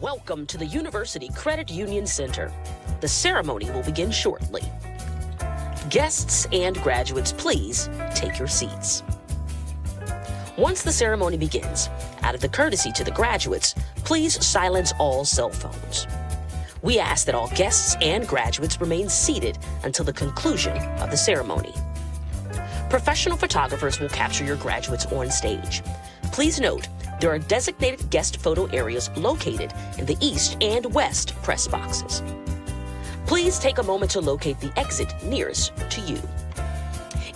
Welcome to the University Credit Union Center. The ceremony will begin shortly. Guests and graduates, please take your seats. Once the ceremony begins, out of the courtesy to the graduates, please silence all cell phones. We ask that all guests and graduates remain seated until the conclusion of the ceremony. Professional photographers will capture your graduates on stage. Please note, there are designated guest photo areas located in the east and west press boxes. Please take a moment to locate the exit nearest to you.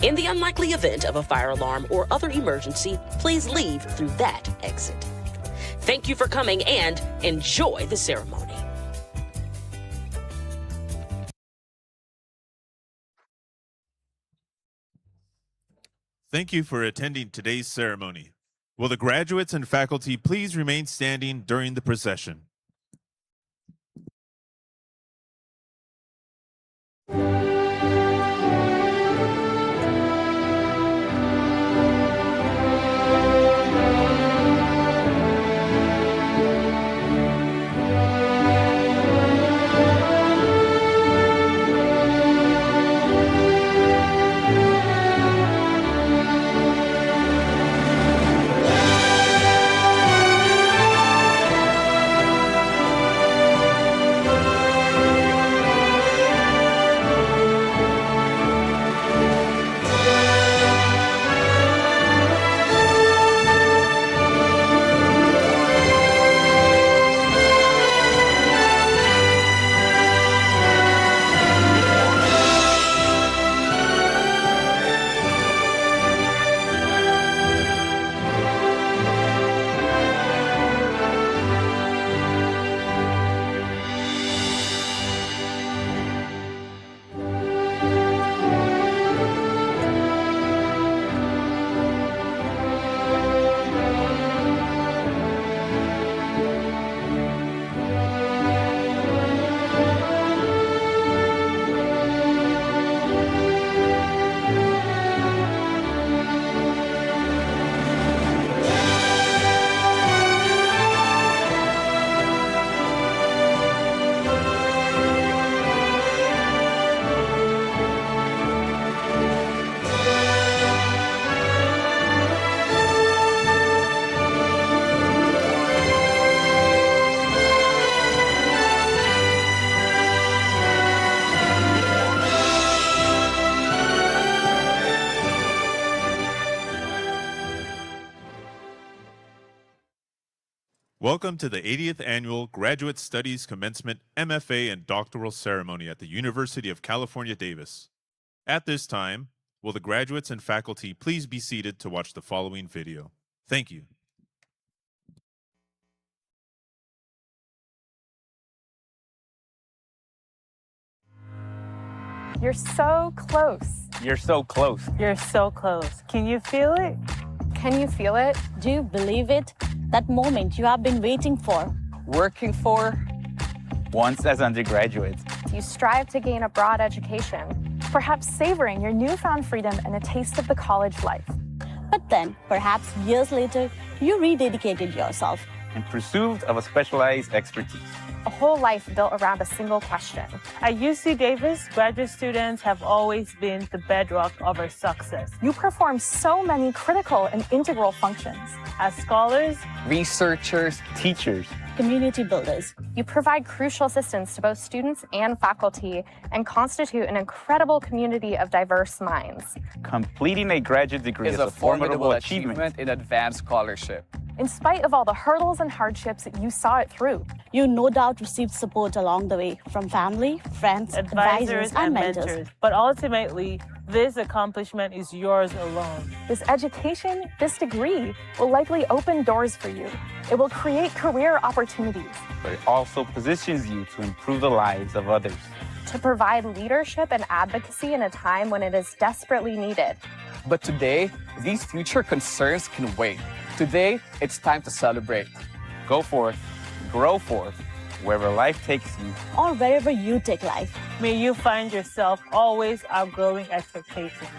In the unlikely event of a fire alarm or other emergency, please leave through that exit. Thank you for coming and enjoy the ceremony. Thank you for attending today's ceremony. Will the graduates and faculty please remain standing during the procession? Welcome to the 80th Annual Graduate Studies Commencement MFA and Doctoral Ceremony at the University of California, Davis. At this time, will the graduates and faculty please be seated to watch the following video. Thank you. You're so close. You're so close. You're so close. Can you feel it? Can you feel it? Do you believe it? That moment you have been waiting for. Working for? Once as undergraduates. You strive to gain a broad education, perhaps savoring your newfound freedom and a taste of the college life. But then, perhaps years later, you rededicated yourself In pursuit of a specialized expertise. A whole life built around a single question. At UC Davis, graduate students have always been the bedrock of our success. You perform so many critical and integral functions. As scholars, Researchers, teachers. community builders. You provide crucial assistance to both students and faculty and constitute an incredible community of diverse minds. Completing a graduate degree is a formidable achievement in advanced scholarship. In spite of all the hurdles and hardships, you saw it through. You no doubt received support along the way from family, friends, advisors, and mentors. mentors. But ultimately, this accomplishment is yours alone. This education, this degree, will likely open doors for you. It will create career opportunities, But it also positions you to improve the lives of others. to provide leadership and advocacy in a time when it is desperately needed. But today, these future concerns can wait. Today, it's time to celebrate. Go forth, grow forth, wherever life takes you. Or wherever you take life. May you find yourself always outgrowing expectations.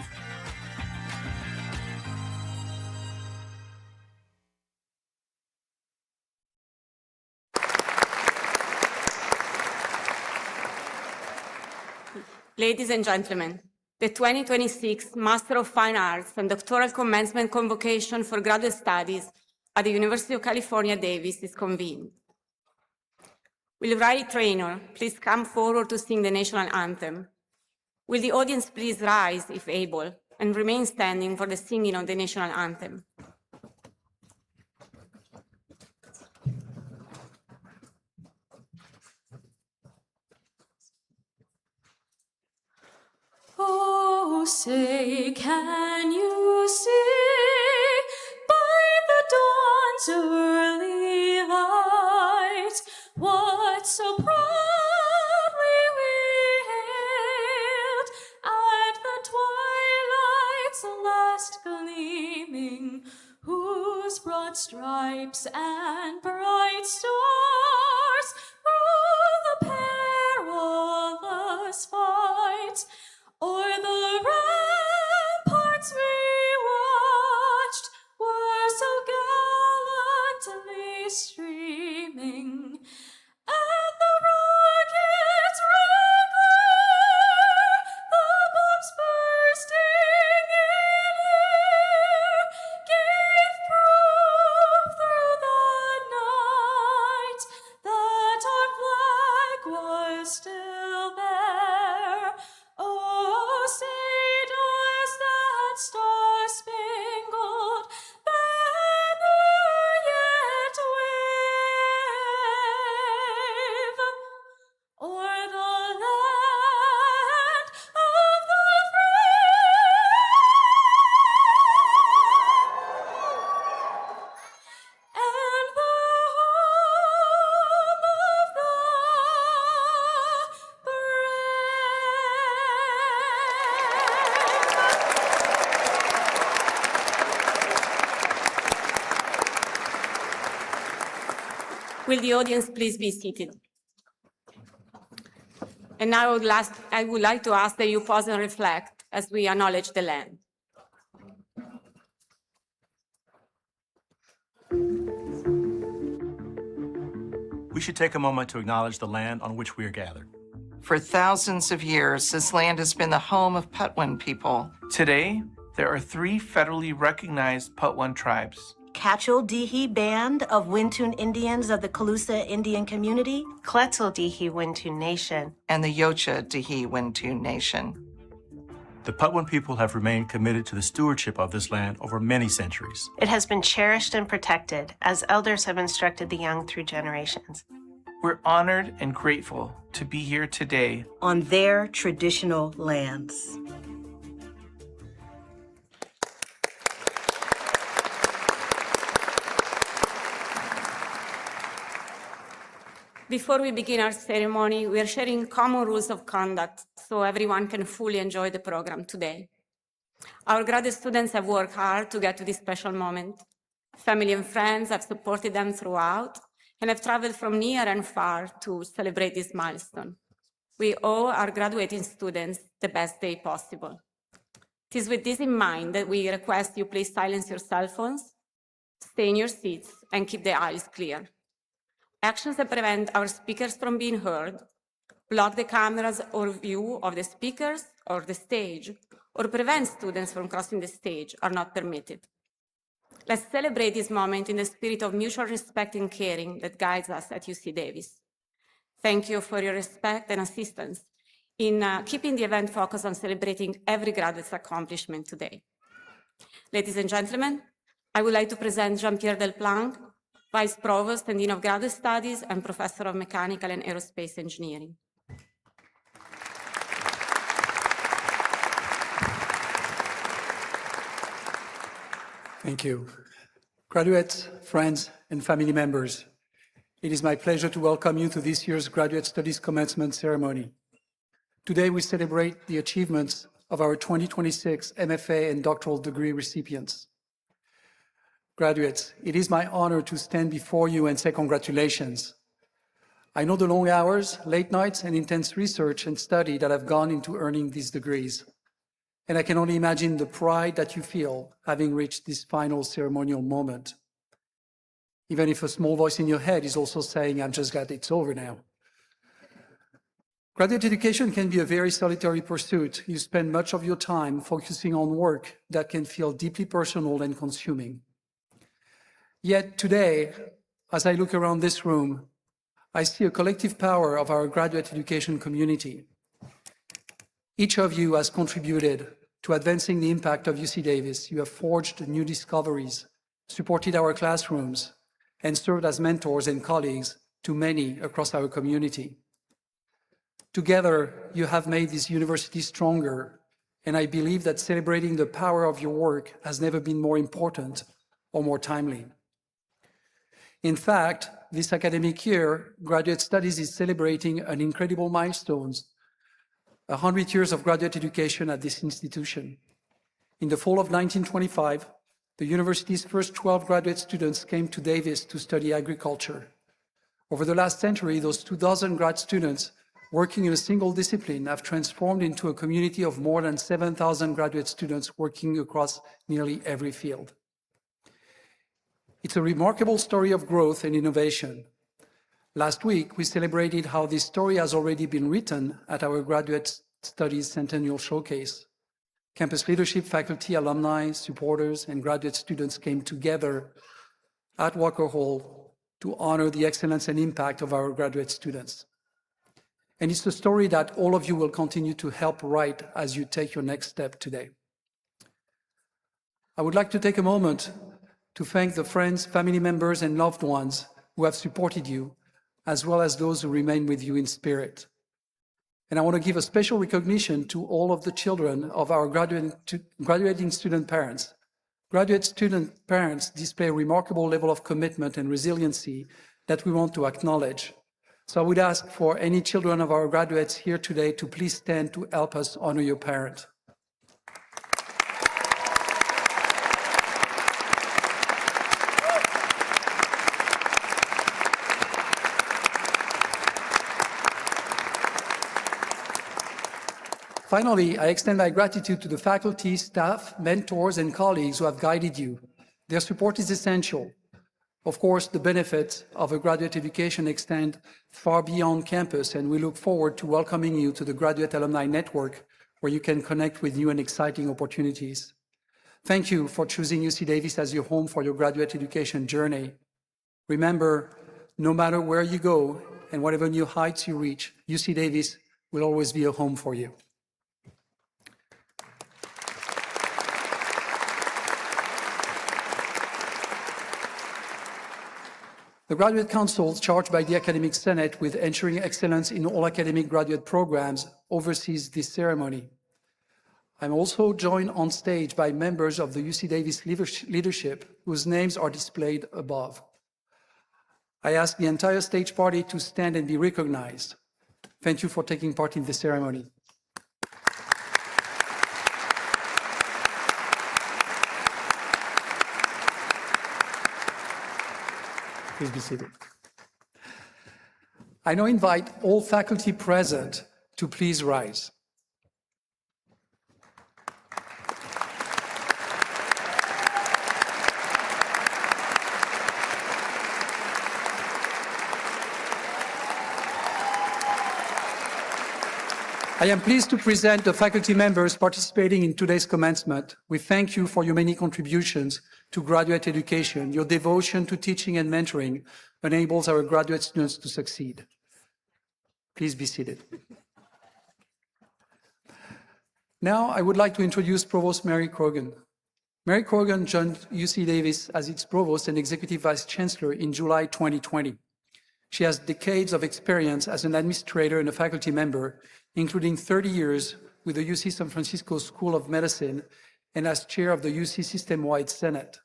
Ladies and gentlemen, the 2026 Master of Fine Arts and Doctoral Commencement Convocation for Graduate Studies at the University of California, Davis is convened. Will Riley Traynor please come forward to sing the national anthem? Will the audience please rise, if able, and remain standing for the singing of the national anthem? Oh, say, can you see by the dawn's early light what so proudly we hailed at the twilight's last gleaming, whose broad stripes and bright stars through the perilous fight o'er the ramparts we watched were so gallantly streaming, and the rockets rang clear, the bombs bursting in air gave proof through the night that our flag was still there. Oh, say does that star-spangled banner yet wave o'er the land of the free and the home of the Will the audience please be seated? And now I would like to ask that you pause and reflect as we acknowledge the land. We should take a moment to acknowledge the land on which we are gathered. For thousands of years, this land has been the home of Patwin people. Today, there are 3 federally recognized Patwin tribes: Catchell-Dihi Band of Wintun Indians of the Calusa Indian Community, Quetzal-Dihi Wintun Nation, and the Yocha-Dihi Wintun Nation. The Patwin people have remained committed to the stewardship of this land over many centuries. It has been cherished and protected as elders have instructed the young through generations. We're honored and grateful to be here today on their traditional lands. Before we begin our ceremony, we are sharing common rules of conduct so everyone can fully enjoy the program today. Our graduate students have worked hard to get to this special moment. Family and friends have supported them throughout and have traveled from near and far to celebrate this milestone. We owe our graduating students the best day possible. It is with this in mind that we request you please silence your cell phones, stay in your seats, and keep the aisles clear. Actions that prevent our speakers from being heard, block the cameras or view of the speakers or the stage, or prevent students from crossing the stage are not permitted. Let's celebrate this moment in the spirit of mutual respect and caring that guides us at UC Davis. Thank you for your respect and assistance in keeping the event focused on celebrating every graduate's accomplishment today. Ladies and gentlemen, I would like to present Jean-Pierre Delplanque, Vice Provost and Dean of Graduate Studies and Professor of Mechanical and Aerospace Engineering. Thank you. Graduates, friends, and family members, it is my pleasure to welcome you to this year's Graduate Studies Commencement Ceremony. Today, we celebrate the achievements of our 2026 MFA and doctoral degree recipients. Graduates, it is my honor to stand before you and say congratulations. I know the long hours, late nights, and intense research and study that have gone into earning these degrees. And I can only imagine the pride that you feel having reached this final ceremonial moment. Even if a small voice in your head is also saying, I'm just glad it's over now. Graduate education can be a very solitary pursuit. You spend much of your time focusing on work that can feel deeply personal and consuming. Yet today, as I look around this room, I see a collective power of our graduate education community. Each of you has contributed to advancing the impact of UC Davis. You have forged new discoveries, supported our classrooms, and served as mentors and colleagues to many across our community. Together, you have made this university stronger, and I believe that celebrating the power of your work has never been more important or more timely. In fact, this academic year, Graduate Studies is celebrating an incredible milestone, 100 years of graduate education at this institution. In the fall of 1925, the university's first 12 graduate students came to Davis to study agriculture. Over the last century, those 2,000 grad students working in a single discipline have transformed into a community of more than 7,000 graduate students working across nearly every field. It's a remarkable story of growth and innovation. Last week, we celebrated how this story has already been written at our Graduate Studies Centennial Showcase. Campus leadership, faculty, alumni, supporters, and graduate students came together at Walker Hall to honor the excellence and impact of our graduate students. And it's a story that all of you will continue to help write as you take your next step today. I would like to take a moment to thank the friends, family members, and loved ones who have supported you, as well as those who remain with you in spirit. And I want to give a special recognition to all of the children of our graduating student parents. Graduate student parents display a remarkable level of commitment and resiliency that we want to acknowledge. So I would ask for any children of our graduates here today to please stand to help us honor your parent. Finally, I extend my gratitude to the faculty, staff, mentors, and colleagues who have guided you. Their support is essential. Of course, the benefits of a graduate education extend far beyond campus, and we look forward to welcoming you to the Graduate Alumni Network, where you can connect with new and exciting opportunities. Thank you for choosing UC Davis as your home for your graduate education journey. Remember, no matter where you go and whatever new heights you reach, UC Davis will always be a home for you. The Graduate Council, charged by the Academic Senate with ensuring excellence in all academic graduate programs, oversees this ceremony. I'm also joined on stage by members of the UC Davis leadership, whose names are displayed above. I ask the entire stage party to stand and be recognized. Thank you for taking part in the ceremony. Please be seated. I now invite all faculty present to please rise. I am pleased to present the faculty members participating in today's commencement. We thank you for your many contributions to graduate education. Your devotion to teaching and mentoring enables our graduate students to succeed. Please be seated. Now, I would like to introduce Provost Mary Krogan. Mary Krogan joined UC Davis as its Provost and Executive Vice Chancellor in July 2020. She has decades of experience as an administrator and a faculty member, including 30 years with the UC San Francisco School of Medicine and as chair of the UC System-Wide Senate.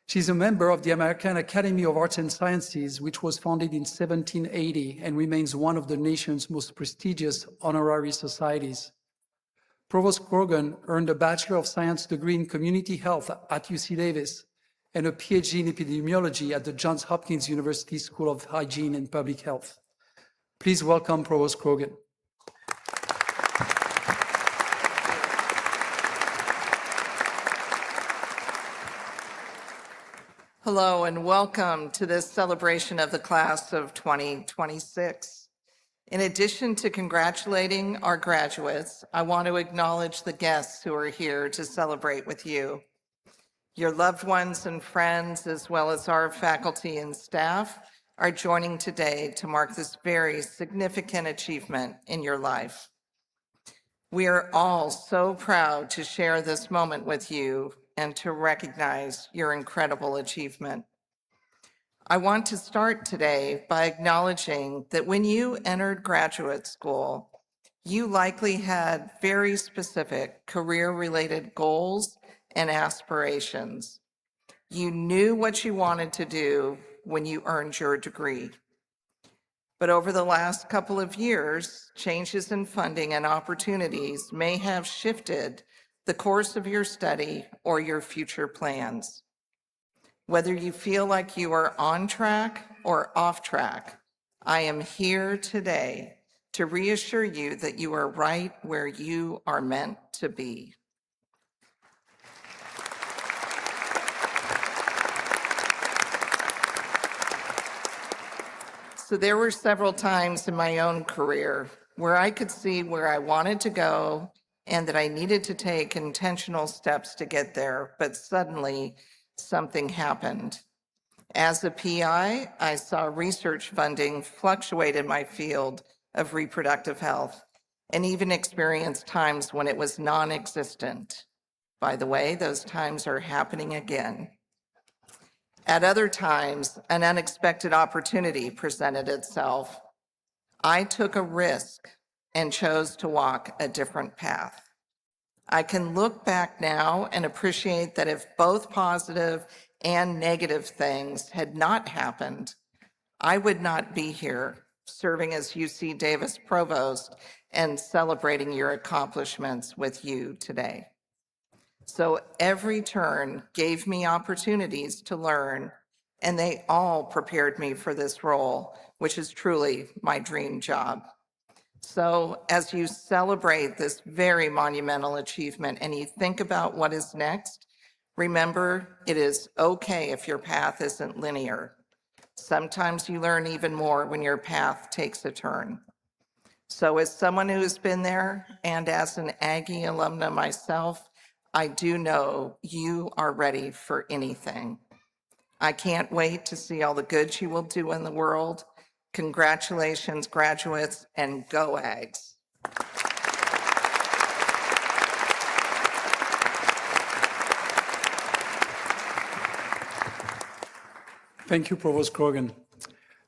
She's a member of the American Academy of Arts and Sciences, which was founded in 1780 and remains one of the nation's most prestigious honorary societies. Provost Krogan earned a Bachelor of Science degree in Community Health at UC Davis and a PhD in epidemiology at the Johns Hopkins University School of Hygiene and Public Health. Please welcome Provost Krogan. Hello and welcome to this celebration of the class of 2026. In addition to congratulating our graduates, I want to acknowledge the guests who are here to celebrate with you. Your loved ones and friends, as well as our faculty and staff, are joining today to mark this very significant achievement in your life. We are all so proud to share this moment with you and to recognize your incredible achievement. I want to start today by acknowledging that when you entered graduate school, you likely had very specific career-related goals and aspirations. You knew what you wanted to do when you earned your degree. But over the last couple of years, changes in funding and opportunities may have shifted the course of your study or your future plans. Whether you feel like you are on track or off track, I am here today to reassure you that you are right where you are meant to be. So there were several times in my own career where I could see where I wanted to go and that I needed to take intentional steps to get there, but suddenly something happened. As a PI, I saw research funding fluctuate in my field of reproductive health and even experienced times when it was non-existent. By the way, those times are happening again. At other times, an unexpected opportunity presented itself. I took a risk and chose to walk a different path. I can look back now and appreciate that if both positive and negative things had not happened, I would not be here serving as UC Davis Provost and celebrating your accomplishments with you today. So every turn gave me opportunities to learn, and they all prepared me for this role, which is truly my dream job. So as you celebrate this very monumental achievement and you think about what is next, remember, it is okay if your path isn't linear. Sometimes you learn even more when your path takes a turn. So as someone who's been there and as an Aggie alumna myself, I do know you are ready for anything. I can't wait to see all the good you will do in the world. Congratulations, graduates, and go Ags. Thank you, Provost Krogan.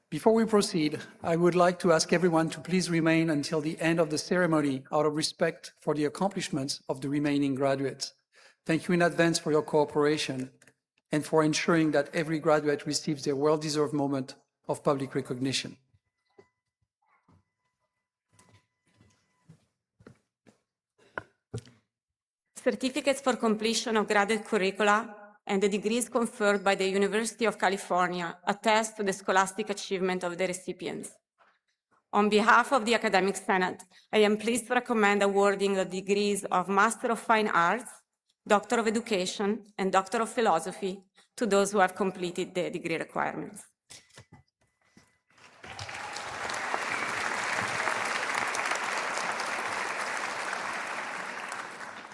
Before we proceed, I would like to ask everyone to please remain until the end of the ceremony out of respect for the accomplishments of the remaining graduates. Thank you in advance for your cooperation and for ensuring that every graduate receives their well-deserved moment of public recognition. Certificates for completion of graduate curricula and the degrees conferred by the University of California attest to the scholastic achievement of the recipients. On behalf of the Academic Senate, I am pleased to recommend awarding the degrees of Master of Fine Arts, Doctor of Education, and Doctor of Philosophy to those who have completed the degree requirements.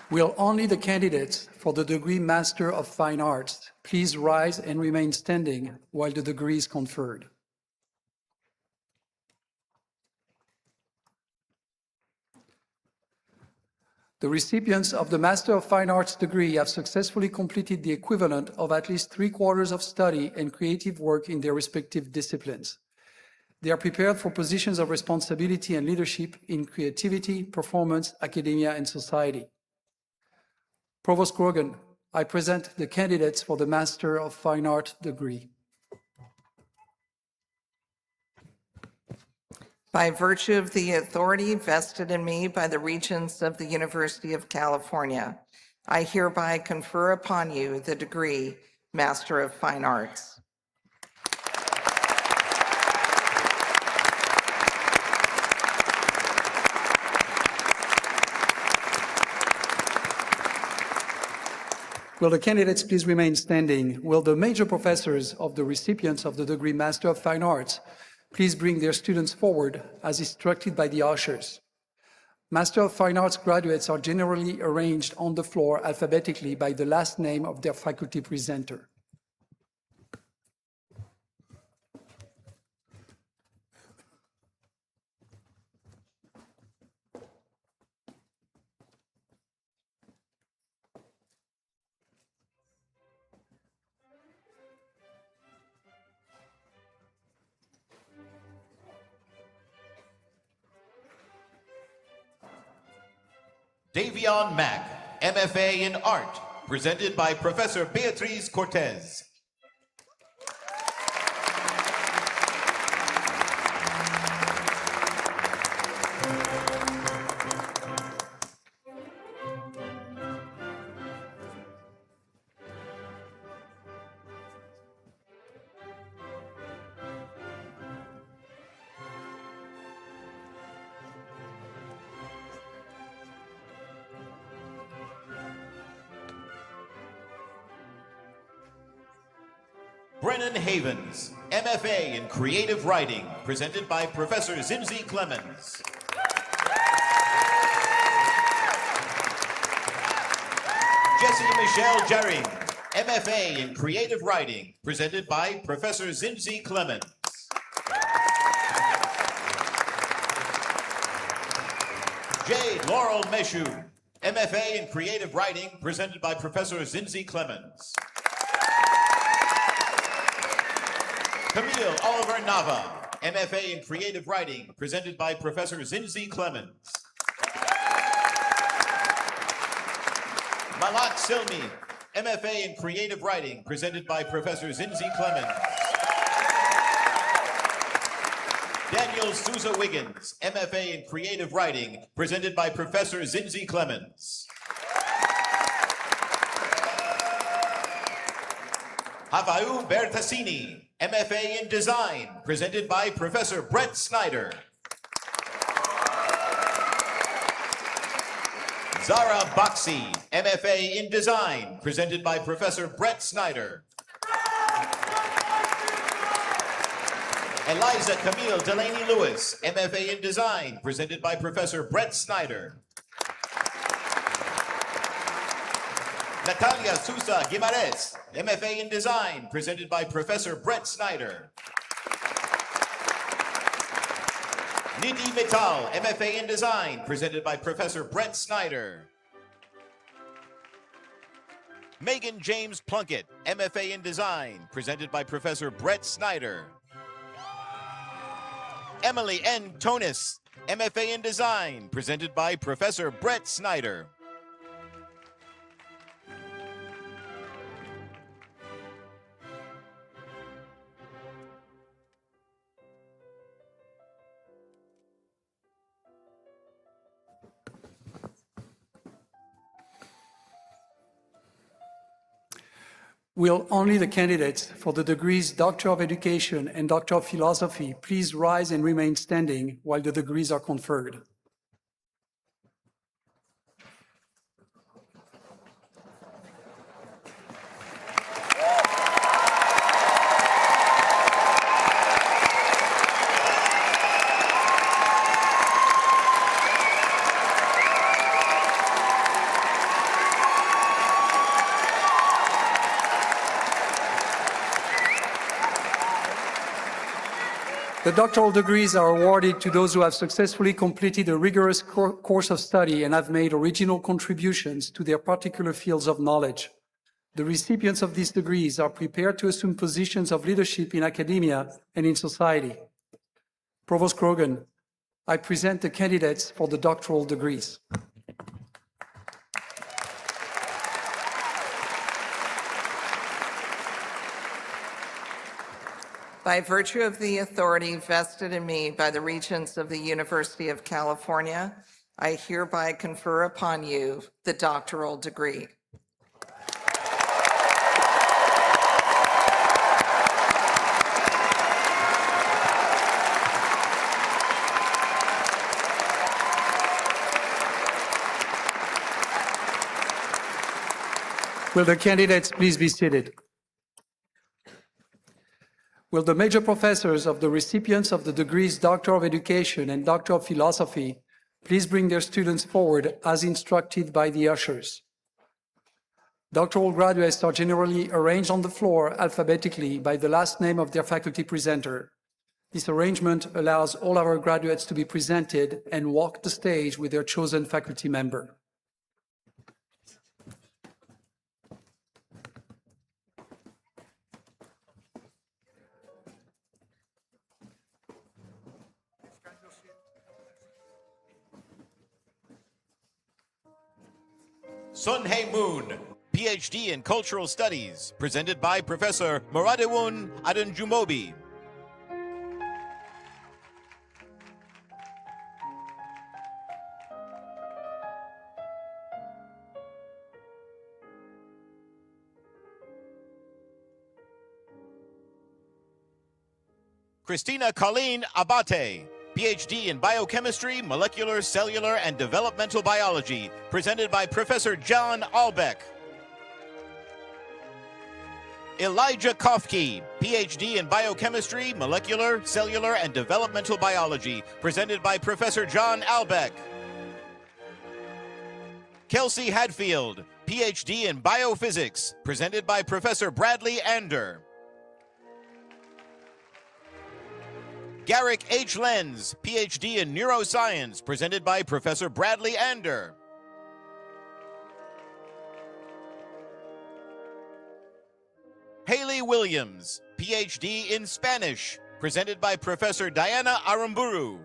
Will only the candidates for the degree Master of Fine Arts please rise and remain standing while the degree is conferred. The recipients of the Master of Fine Arts degree have successfully completed the equivalent of at least 3/4 of study and creative work in their respective disciplines. They are prepared for positions of responsibility and leadership in creativity, performance, academia, and society. Provost Krogan, I present the candidates for the Master of Fine Art degree. By virtue of the authority vested in me by the Regents of the University of California, I hereby confer upon you the degree Master of Fine Arts. Will the candidates please remain standing? Will the major professors of the recipients of the degree Master of Fine Arts please bring their students forward as instructed by the ushers. Master of Fine Arts graduates are generally arranged on the floor alphabetically by the last name of their faculty presenter. Davion Mack, MFA in Art, presented by Professor Beatriz Cortez. Brennan Havens, MFA in Creative Writing, presented by Professor Zinzi Clemens. Jessie Michelle Jering, MFA in Creative Writing, presented by Professor Zinzi Clemens. Jade Laurel Meshu, MFA in Creative Writing, presented by Professor Zinzi Clemens. Camille Oliver Nava, MFA in Creative Writing, presented by Professor Zinzi Clemens. Malak Silmi, MFA in Creative Writing, presented by Professor Zinzi Clemens. Daniel Souza Wiggins, MFA in Creative Writing, presented by Professor Zinzi Clemens. Havau Bertassini, MFA in Design, presented by Professor Brett Snyder. Zara Baxi, MFA in Design, presented by Professor Brett Snyder. Eliza Camille Delaney Lewis, MFA in Design, presented by Professor Brett Snyder. Natalia Sousa Guimares, MFA in Design, presented by Professor Brett Snyder. Nidhi Mittal, MFA in Design, presented by Professor Brett Snyder. Megan James Plunkett, MFA in Design, presented by Professor Brett Snyder. Emily N. Tonis, MFA in Design, presented by Professor Brett Snyder. Will only the candidates for the degrees Doctor of Education and Doctor of Philosophy please rise and remain standing while the degrees are conferred? The doctoral degrees are awarded to those who have successfully completed a rigorous course of study and have made original contributions to their particular fields of knowledge. The recipients of these degrees are prepared to assume positions of leadership in academia and in society. Provost Krogan, I present the candidates for the doctoral degrees. By virtue of the authority vested in me by the Regents of the University of California, I hereby confer upon you the doctoral degree. Will the candidates please be seated? Will the major professors of the recipients of the degrees Doctor of Education and Doctor of Philosophy please bring their students forward as instructed by the ushers? Doctoral graduates are generally arranged on the floor alphabetically by the last name of their faculty presenter. This arrangement allows all our graduates to be presented and walk the stage with their chosen faculty member. Sun Hae Moon, PhD in Cultural Studies, presented by Professor Muradewun Adenjumobi. Christina Colleen Abate, PhD in Biochemistry, Molecular, Cellular, and Developmental Biology, presented by Professor John Albeck. Elijah Kofke, PhD in Biochemistry, Molecular, Cellular, and Developmental Biology, presented by Professor John Albeck. Kelsey Hadfield, PhD in Biophysics, presented by Professor Bradley Ander. Garrick H. Lenz, PhD in Neuroscience, presented by Professor Bradley Ander. Haley Williams, PhD in Spanish, presented by Professor Diana Aramburu.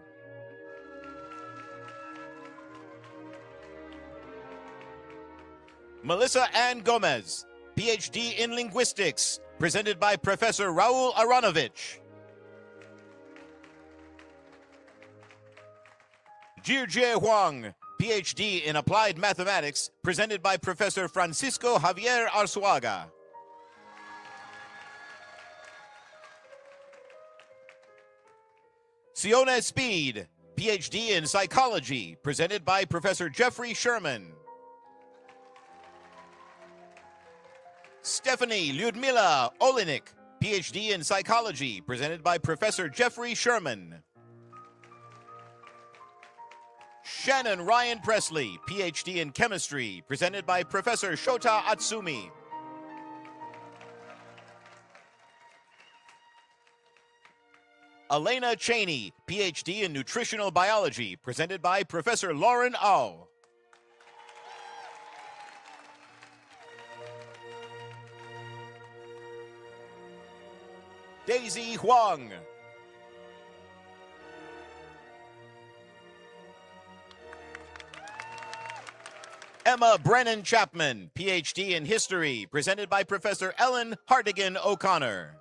Melissa Ann Gomez, PhD in Linguistics, presented by Professor Raul Aronovich. Jirjie Huang, PhD in Applied Mathematics, presented by Professor Francisco Javier Arzuaga. Siona Speed, PhD in Psychology, presented by Professor Jeffrey Sherman. Stephanie Lyudmila Olinik, PhD in Psychology, presented by Professor Jeffrey Sherman. Shannon Ryan Presley, PhD in Chemistry, presented by Professor Shota Atsumi. Elena Cheney, PhD in Nutritional Biology, presented by Professor Lauren Au. Daisy Huang. Emma Brennan Chapman, PhD in History, presented by Professor Ellen Hartigan O'Connor.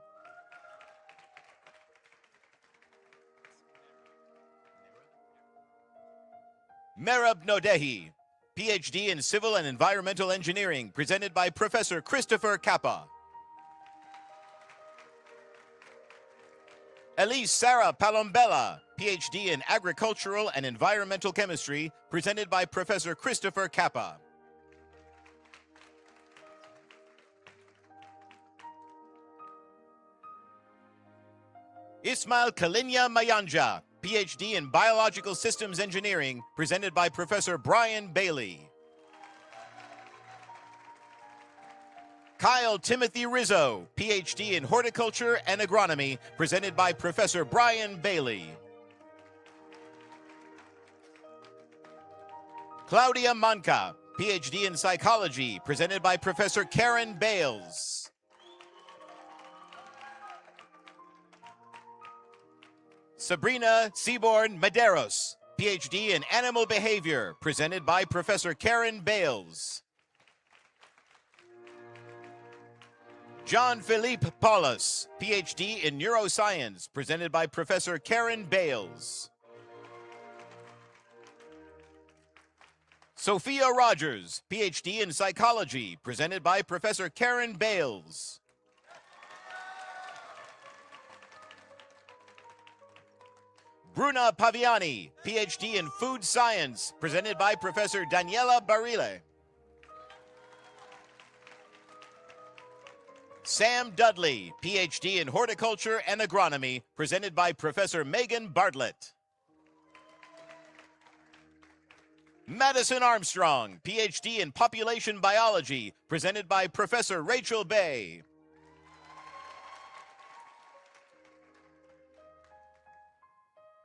Merab Nodehi, PhD in Civil and Environmental Engineering, presented by Professor Christopher Kappa. Elise Sarah Palombella, PhD in Agricultural and Environmental Chemistry, presented by Professor Christopher Kappa. Ismail Kalinya Mayanja, PhD in Biological Systems Engineering, presented by Professor Brian Bailey. Kyle Timothy Rizzo, PhD in Horticulture and Agronomy, presented by Professor Brian Bailey. Claudia Manca, PhD in Psychology, presented by Professor Karen Bales. Sabrina Seaborn Medeiros, PhD in Animal Behavior, presented by Professor Karen Bales. John Philippe Paulus, PhD in Neuroscience, presented by Professor Karen Bales. Sophia Rogers, PhD in Psychology, presented by Professor Karen Bales. Bruna Paviani, PhD in Food Science, presented by Professor Daniela Barile. Sam Dudley, PhD in Horticulture and Agronomy, presented by Professor Megan Bartlett. Madison Armstrong, PhD in Population Biology, presented by Professor Rachel Bay.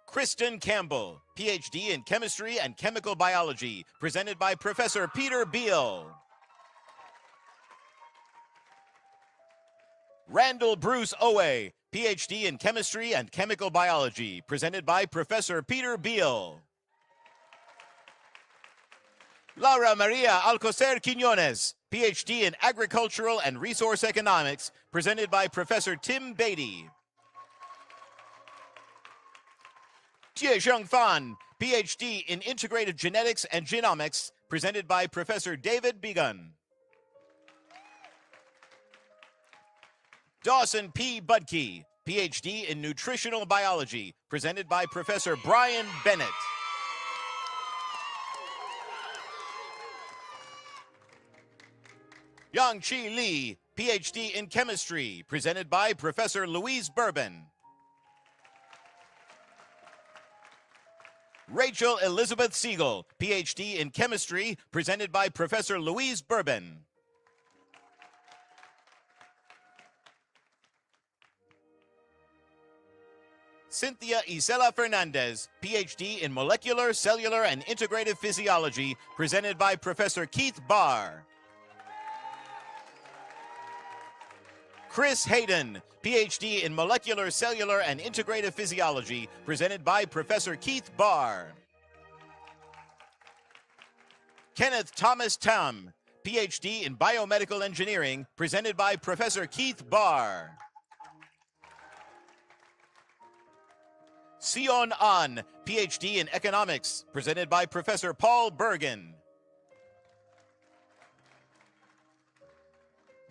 Kristen Campbell, PhD in Chemistry and Chemical Biology, presented by Professor Peter Beal. Randall Bruce Owe, PhD in Chemistry and Chemical Biology, presented by Professor Peter Beal. Laura Maria Alcocer Quiñones, PhD in Agricultural and Resource Economics, presented by Professor Tim Beatty. Jiesheng Fan, PhD in Integrative Genetics and Genomics, presented by Professor David Begun. Dawson P. Budke, PhD in Nutritional Biology, presented by Professor Brian Bennett. Yang-Chi Lee, PhD in Chemistry, presented by Professor Louise Bourbon. Rachel Elizabeth Siegel, PhD in Chemistry, presented by Professor Louise Bourbon. Cynthia Isela Fernandez, PhD in Molecular, Cellular, and Integrative Physiology, presented by Professor Keith Barr. Chris Hayden, PhD in Molecular, Cellular, and Integrative Physiology, presented by Professor Keith Barr. Kenneth Thomas Tam, PhD in Biomedical Engineering, presented by Professor Keith Barr. Sion An, PhD in Economics, presented by Professor Paul Bergen.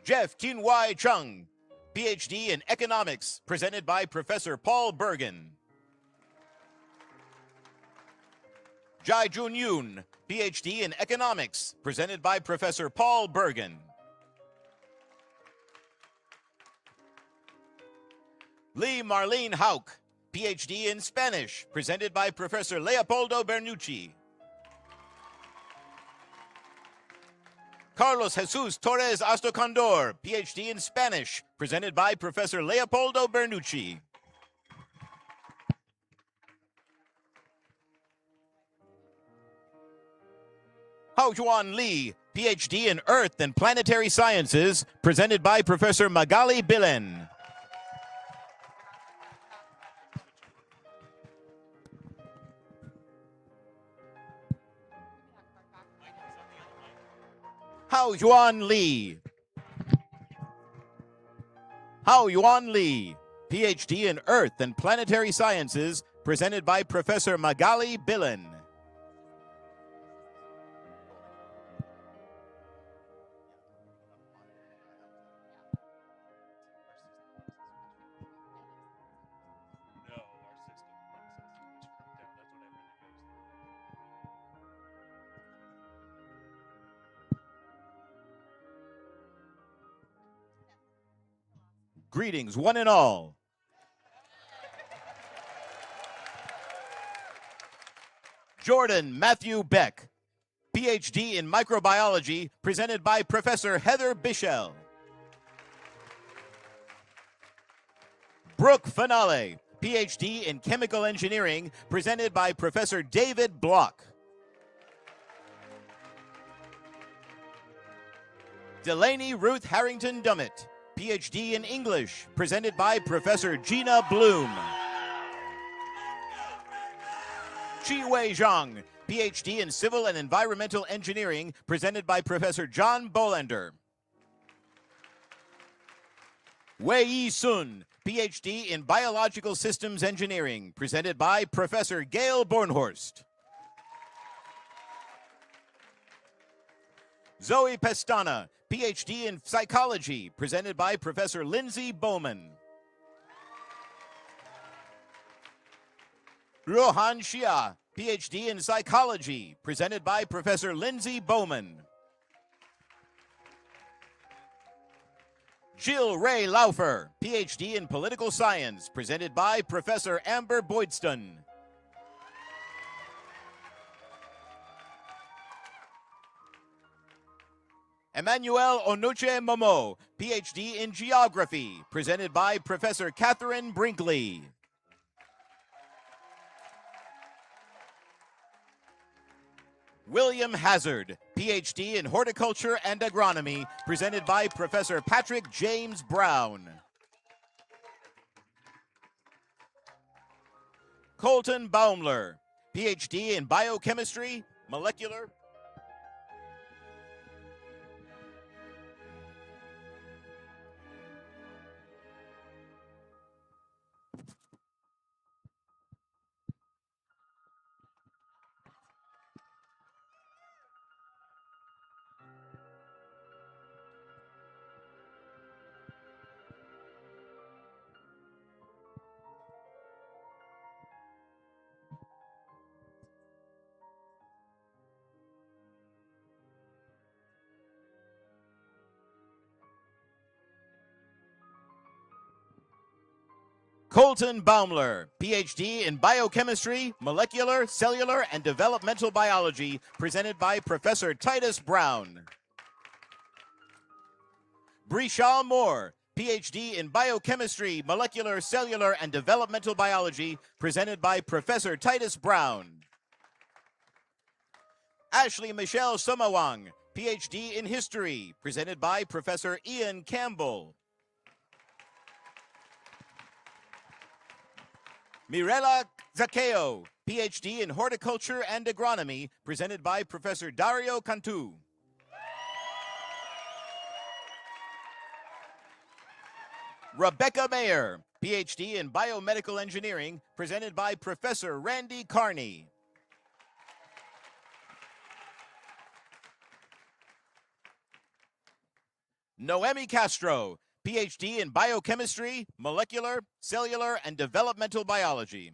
Jeff Kinwai Chung, PhD in Economics, presented by Professor Paul Bergen. Jai Jun Yoon, PhD in Economics, presented by Professor Paul Bergen. Lee Marlene Hauk, PhD in Spanish, presented by Professor Leopoldo Bernucci. Carlos Jesus Torres Astocondor, PhD in Spanish, presented by Professor Leopoldo Bernucci. Hao Juan Lee, PhD in Earth and Planetary Sciences, presented by Professor Magali Bilen. Hao Yuan Lee. Hao Yuan Lee, PhD in Earth and Planetary Sciences, presented by Professor Magali Bilen. Greetings, one and all. Jordan Matthew Beck, PhD in Microbiology, presented by Professor Heather Bichel. Brooke Finale, PhD in Chemical Engineering, presented by Professor David Block. Delaney Ruth Harrington Dummett, PhD in English, presented by Professor Gina Bloom. Chi-Wei Zhang, PhD in Civil and Environmental Engineering, presented by Professor John Bolander. Wei-Yi Sun, PhD in Biological Systems Engineering, presented by Professor Gail Bornhorst. Zoe Pestana, PhD in Psychology, presented by Professor Lindsay Bowman. Rohan Shia, PhD in Psychology, presented by Professor Lindsay Bowman. Jill Ray Laufer, PhD in Political Science, presented by Professor Amber Boydston. Emmanuel Onuche Momo, PhD in Geography, presented by Professor Catherine Brinkley. William Hazard, PhD in Horticulture and Agronomy, presented by Professor Patrick James Brown. Colton Baumler, PhD in Biochemistry, Molecular. Colton Baumler, PhD in Biochemistry, Molecular, Cellular, and Developmental Biology, presented by Professor Titus Brown. Brishal Moore, PhD in Biochemistry, Molecular, Cellular, and Developmental Biology, presented by Professor Titus Brown. Ashley Michelle Somawang, PhD in History, presented by Professor Ian Campbell. Mirella Zaccheo, PhD in Horticulture and Agronomy, presented by Professor Dario Cantu. Rebecca Mayer, PhD in Biomedical Engineering, presented by Professor Randy Carney. Noemi Castro, PhD in Biochemistry, Molecular, Cellular, and Developmental Biology.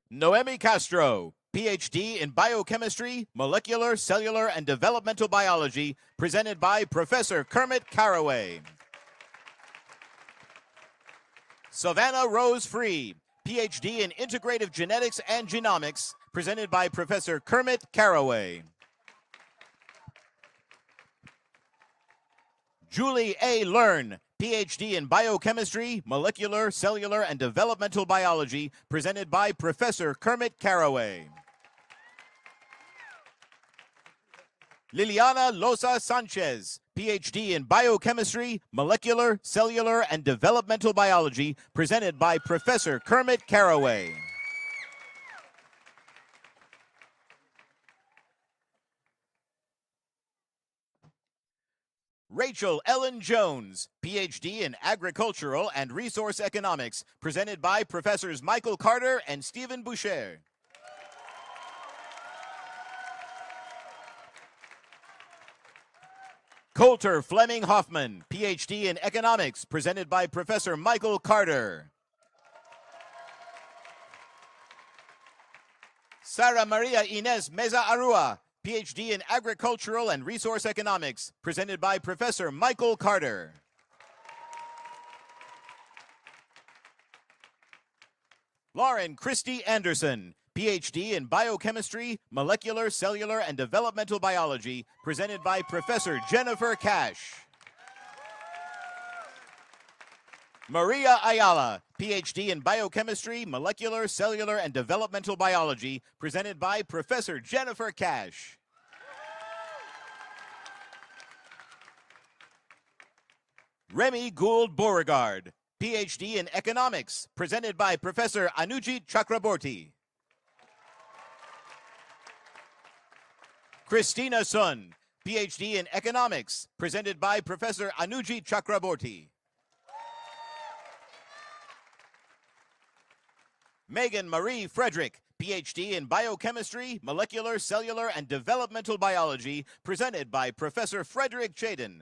Noemi Castro, PhD in Biochemistry, Molecular, Cellular, and Developmental Biology, presented by Professor Kermit Carraway. Savannah Rose Free, PhD in Integrative Genetics and Genomics, presented by Professor Kermit Carraway. Julie A. Learn, PhD in Biochemistry, Molecular, Cellular, and Developmental Biology, presented by Professor Kermit Carraway. Liliana Losa Sanchez, PhD in Biochemistry, Molecular, Cellular, and Developmental Biology, presented by Professor Kermit Carraway. Rachel Ellen Jones, PhD in Agricultural and Resource Economics, presented by Professors Michael Carter and Stephen Boucher. Coulter Fleming Hoffman, PhD in Economics, presented by Professor Michael Carter. Sara Maria Inez Meza Arua, PhD in Agricultural and Resource Economics, presented by Professor Michael Carter. Lauren Christie Anderson, PhD in Biochemistry, Molecular, Cellular, and Developmental Biology, presented by Professor Jennifer Cash. Maria Ayala, PhD in Biochemistry, Molecular, Cellular, and Developmental Biology, presented by Professor Jennifer Cash. Remy Gould Beauregard, PhD in Economics, presented by Professor Anujit Chakraborty. Christina Sun, PhD in Economics, presented by Professor Anujit Chakraborty. Megan Marie Frederick, PhD in Biochemistry, Molecular, Cellular, and Developmental Biology, presented by Professor Frederick Chaden.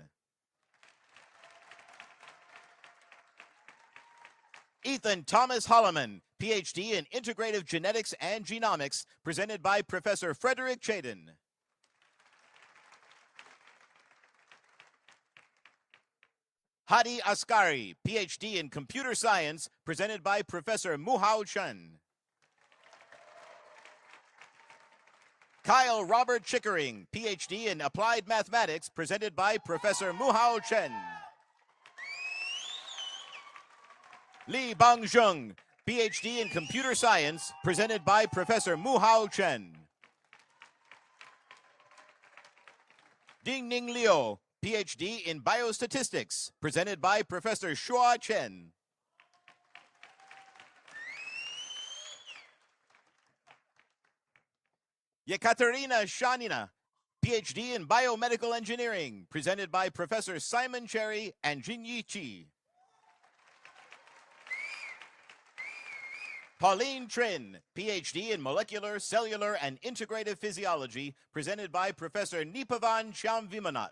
Ethan Thomas Holloman, PhD in Integrative Genetics and Genomics, presented by Professor Frederick Chaden. Hadi Askari, PhD in Computer Science, presented by Professor Muhao Chen. Kyle Robert Chickering, PhD in Applied Mathematics, presented by Professor Muhao Chen. Li Bangzheng, PhD in Computer Science, presented by Professor Muhao Chen. Dingning Liu, PhD in Biostatistics, presented by Professor Shua Chen. Yekaterina Shanina, PhD in Biomedical Engineering, presented by Professor Simon Cherry and Jinyi Chi. Pauline Trin, PhD in Molecular, Cellular, and Integrative Physiology, presented by Professor Nipavan Shyamvimanat.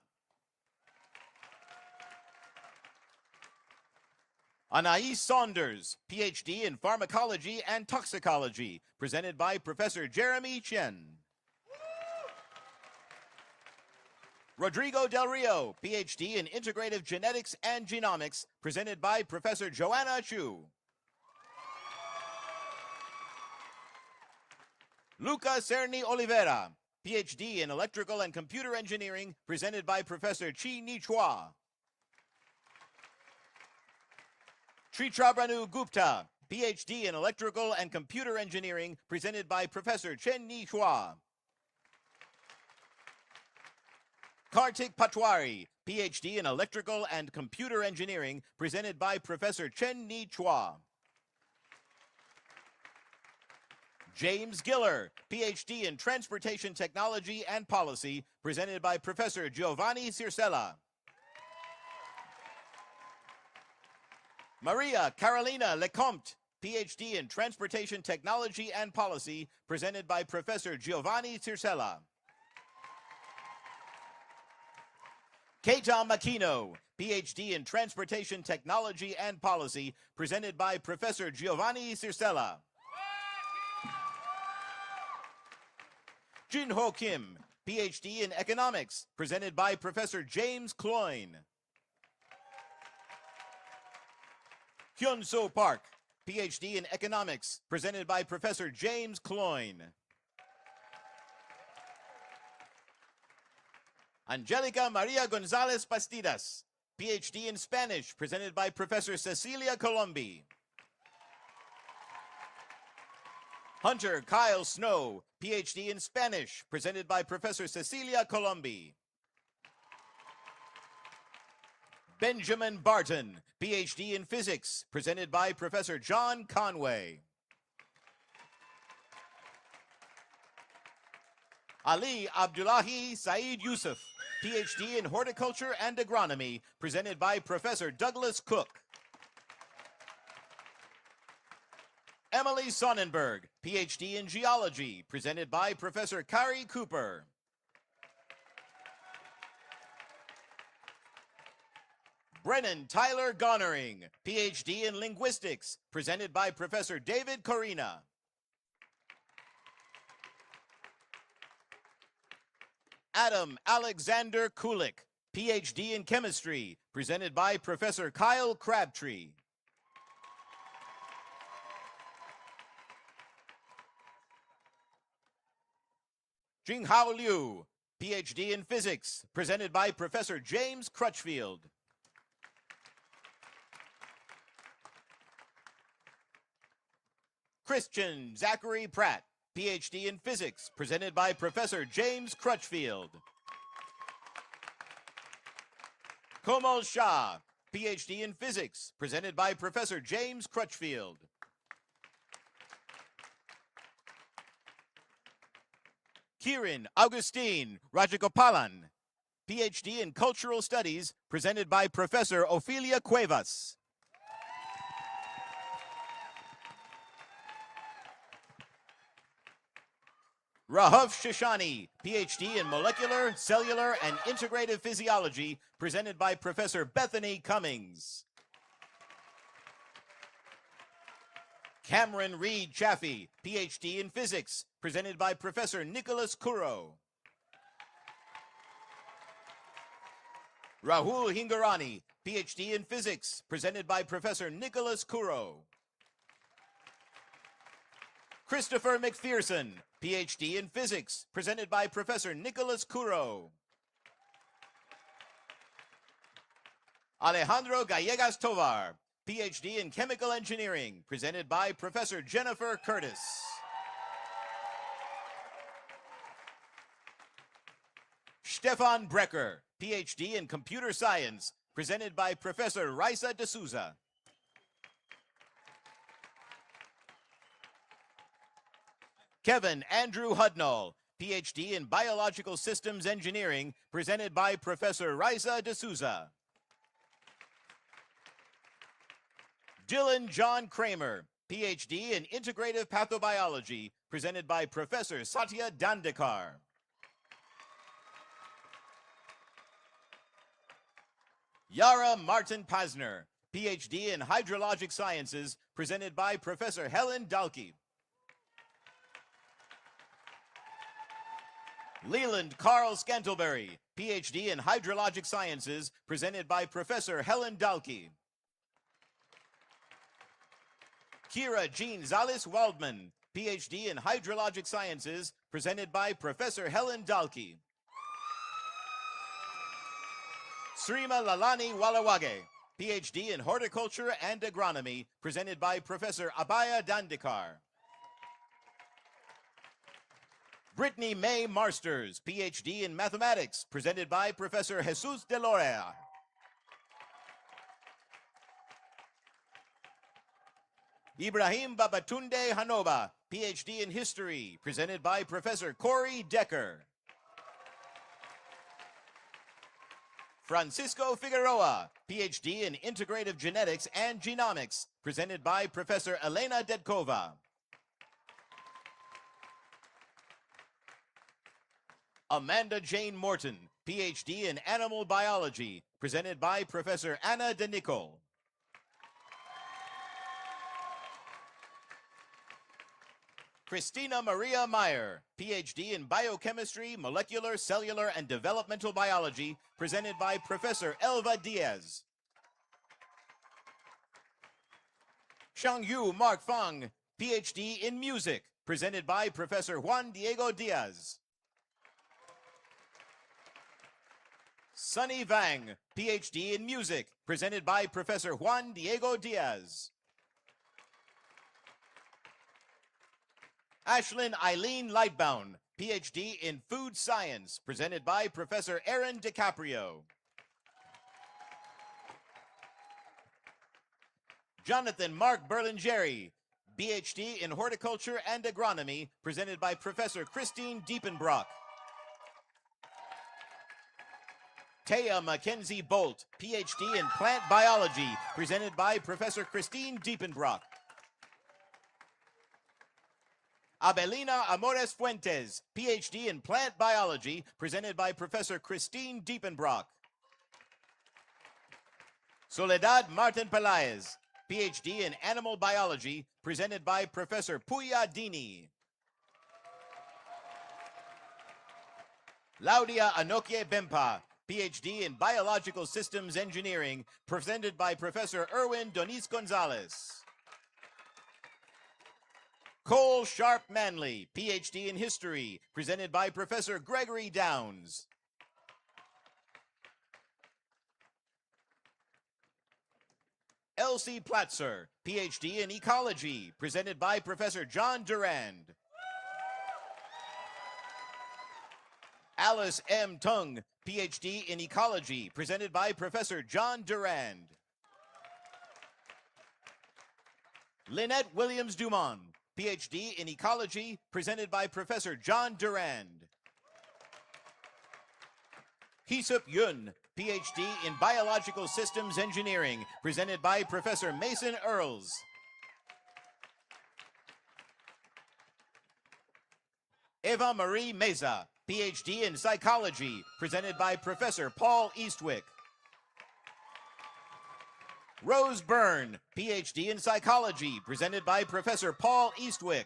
Anais Saunders, PhD in Pharmacology and Toxicology, presented by Professor Jeremy Chen. Rodrigo Del Rio, PhD in Integrative Genetics and Genomics, presented by Professor Joanna Chu. Luca Cerny Oliveira, PhD in Electrical and Computer Engineering, presented by Professor Chi Ni Chua. Trichabranu Gupta, PhD in Electrical and Computer Engineering, presented by Professor Chen Ni Chua. Kartik Patwari, PhD in Electrical and Computer Engineering, presented by Professor Chen Ni Chua. James Giller, PhD in Transportation Technology and Policy, presented by Professor Giovanni Circella. Maria Carolina Lecomte, PhD in Transportation Technology and Policy, presented by Professor Giovanni Circella. Keita Makino, PhD in Transportation Technology and Policy, presented by Professor Giovanni Circella. Jinho Kim, PhD in Economics, presented by Professor James Cloyne. Hyun-Soo Park, PhD in Economics, presented by Professor James Cloyne. Angelica Maria Gonzalez Bastidas, PhD in Spanish, presented by Professor Cecilia Colombi. Hunter Kyle Snow, PhD in Spanish, presented by Professor Cecilia Colombi. Benjamin Barton, PhD in Physics, presented by Professor John Conway. Ali Abdullahi Saeed Yusuf, PhD in Horticulture and Agronomy, presented by Professor Douglas Cook. Emily Sonnenberg, PhD in Geology, presented by Professor Kari Cooper. Brennan Tyler Gonering, PhD in Linguistics, presented by Professor David Corina. Adam Alexander Kulik, PhD in Chemistry, presented by Professor Kyle Crabtree. Jinghao Liu, PhD in Physics, presented by Professor James Crutchfield. Christian Zachary Pratt, PhD in Physics, presented by Professor James Crutchfield. Komal Shah, PhD in Physics, presented by Professor James Crutchfield. Kiran Augustine Rajagopalan, PhD in Cultural Studies, presented by Professor Ofelia Cuevas. Rahav Shishani, PhD in Molecular, Cellular, and Integrative Physiology, presented by Professor Bethany Cummings. Cameron Reed Chaffee, PhD in Physics, presented by Professor Nicholas Kuro. Rahul Hingarani, PhD in Physics, presented by Professor Nicholas Kuro. Christopher McPherson, PhD in Physics, presented by Professor Nicholas Kuro. Alejandro Gallegas Tovar, PhD in Chemical Engineering, presented by Professor Jennifer Curtis. Stefan Brecker, PhD in Computer Science, presented by Professor Raisa D'Souza. Kevin Andrew Hudnall, PhD in Biological Systems Engineering, presented by Professor Raisa D'Souza. Dylan John Kramer, PhD in Integrative Pathobiology, presented by Professor Satya Dandekar. Yara Martin Pasner, PhD in Hydrologic Sciences, presented by Professor Helen Dalkey. Leland Carl Scantlebury, PhD in Hydrologic Sciences, presented by Professor Helen Dalkey. Kira Jean Zalis Waldman, PhD in Hydrologic Sciences, presented by Professor Helen Dalkey. Srima Lalani Walawage, PhD in Horticulture and Agronomy, presented by Professor Abaya Dandekar. Brittany May Marsters, PhD in Mathematics, presented by Professor Jesus de Lorea. Ibrahim Babatunde Hanoba, PhD in History, presented by Professor Corey Decker. Francisco Figueroa, PhD in Integrative Genetics and Genomics, presented by Professor Elena Dedkova. Amanda Jane Morton, PhD in Animal Biology, presented by Professor Anna DeNicol. Christina Maria Meyer, PhD in Biochemistry, Molecular, Cellular, and Developmental Biology, presented by Professor Elva Diaz. Shangyu Mark Fang, PhD in Music, presented by Professor Juan Diego Diaz. Sunny Vang, PhD in Music, presented by Professor Juan Diego Diaz. Ashlyn Eileen Lightbound, PhD in Food Science, presented by Professor Aaron DiCaprio. Jonathan Mark Berlingeri, PhD in Horticulture and Agronomy, presented by Professor Christine Diepenbrock. Taya Mackenzie Bolt, PhD in Plant Biology, presented by Professor Christine Diepenbrock. Abelina Amores Fuentes, PhD in Plant Biology, presented by Professor Christine Diepenbrock. Soledad Martin Pelaez, PhD in Animal Biology, presented by Professor Puya Dini. Laudia Anokie Bempa, PhD in Biological Systems Engineering, presented by Professor Erwin Doniz Gonzalez. Cole Sharp Manley, PhD in History, presented by Professor Gregory Downs. Elsie Platzer, PhD in Ecology, presented by Professor John Durand. Alice M. Tung, PhD in Ecology, presented by Professor John Durand. Lynette Williams-Dumont, PhD in Ecology, presented by Professor John Durand. Hee-Sup Yoon, PhD in Biological Systems Engineering, presented by Professor Mason Earls. Eva Marie Meza, PhD in Psychology, presented by Professor Paul Eastwick. Rose Byrne, PhD in Psychology, presented by Professor Paul Eastwick.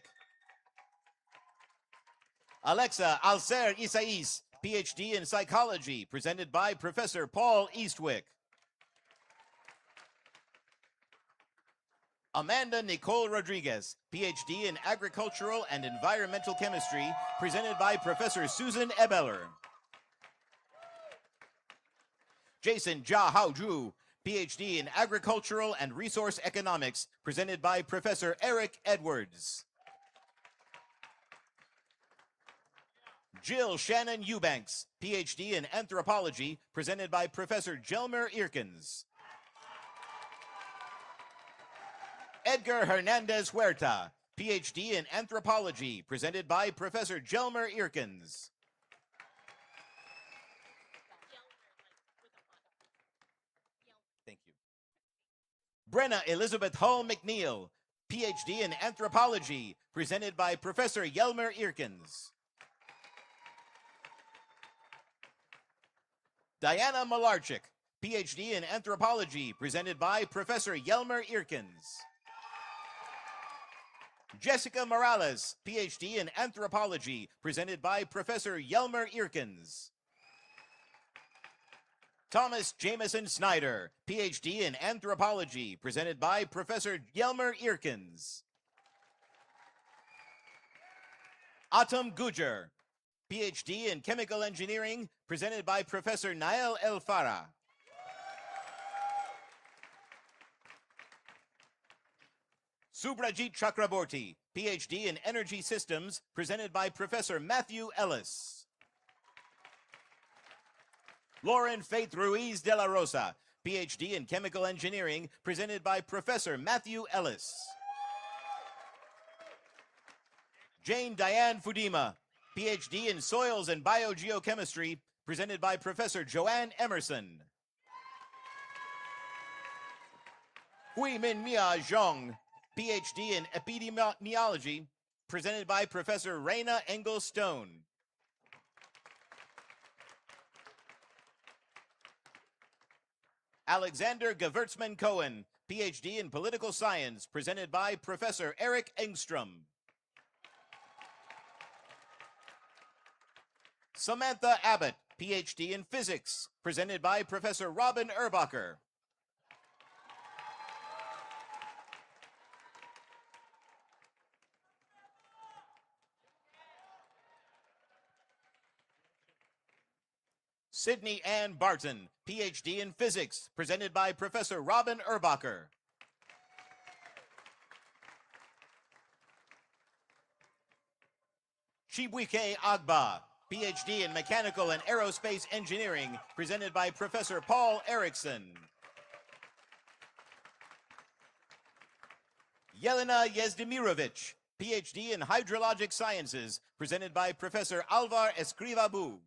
Alexa Alcer Isais, PhD in Psychology, presented by Professor Paul Eastwick. Amanda Nicole Rodriguez, PhD in Agricultural and Environmental Chemistry, presented by Professor Susan Ebeler. Jason Jia Haozhu, PhD in Agricultural and Resource Economics, presented by Professor Eric Edwards. Jill Shannon Eubanks, PhD in Anthropology, presented by Professor Jelmer Eerkens. Edgar Hernandez Huerta, PhD in Anthropology, presented by Professor Jelmer Eerkens. Thank you. Brenna Elizabeth Hull McNeil, PhD in Anthropology, presented by Professor Jelmer Eerkens. Diana Malarchik, PhD in Anthropology, presented by Professor Jelmer Eerkens. Jessica Morales, PhD in Anthropology, presented by Professor Jelmer Eerkens. Thomas Jameson Snyder, PhD in Anthropology, presented by Professor Jelmer Eerkens. Atom Gujar, PhD in Chemical Engineering, presented by Professor Nael El Farah. Subrajit Chakraborty, PhD in Energy Systems, presented by Professor Matthew Ellis. Lauren Faith Ruiz de la Rosa, PhD in Chemical Engineering, presented by Professor Matthew Ellis. Jane Diane Fudima, PhD in Soils and Biogeochemistry, presented by Professor Joanne Emerson. Hui Min Mia Zhong, PhD in Epidemiology, presented by Professor Raina Engel Stone. Alexander Gewurzman Cohen, PhD in Political Science, presented by Professor Eric Engstrom. Samantha Abbott, PhD in Physics, presented by Professor Robin Erbacher. Sydney Ann Barton, PhD in Physics, presented by Professor Robin Erbacher. Chibuike Agba, PhD in Mechanical and Aerospace Engineering, presented by Professor Paul Erickson. Yelena Yezdemirovich, PhD in Hydrologic Sciences, presented by Professor Alvar Escrivabu.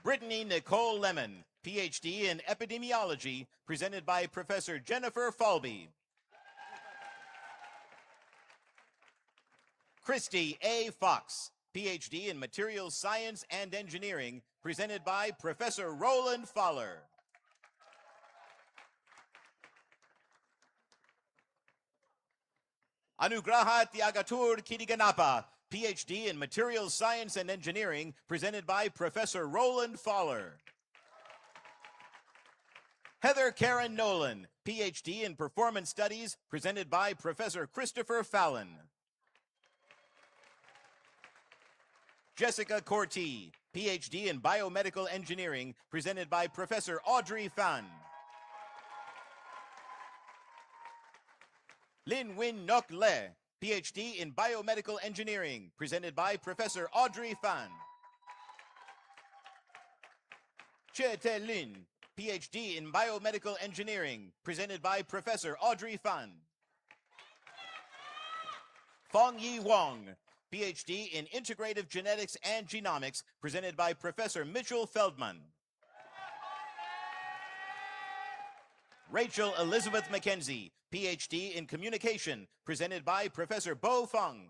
Brittany Nicole Lemon, PhD in Epidemiology, presented by Professor Jennifer Falby. Christy A. Fox, PhD in Materials Science and Engineering, presented by Professor Roland Fowler. Anugraha Tiagatur Kiriganapa, PhD in Materials Science and Engineering, presented by Professor Roland Fowler. Heather Karen Nolan, PhD in Performance Studies, presented by Professor Christopher Fallon. Jessica Corti, PhD in Biomedical Engineering, presented by Professor Audrey Fan. Lin Win Nok Le, PhD in Biomedical Engineering, presented by Professor Audrey Fan. Che Te Lin, PhD in Biomedical Engineering, presented by Professor Audrey Fan. Fong Yi Wong, PhD in Integrative Genetics and Genomics, presented by Professor Mitchell Feldman. Rachel Elizabeth McKenzie, PhD in Communication, presented by Professor Bo Fung.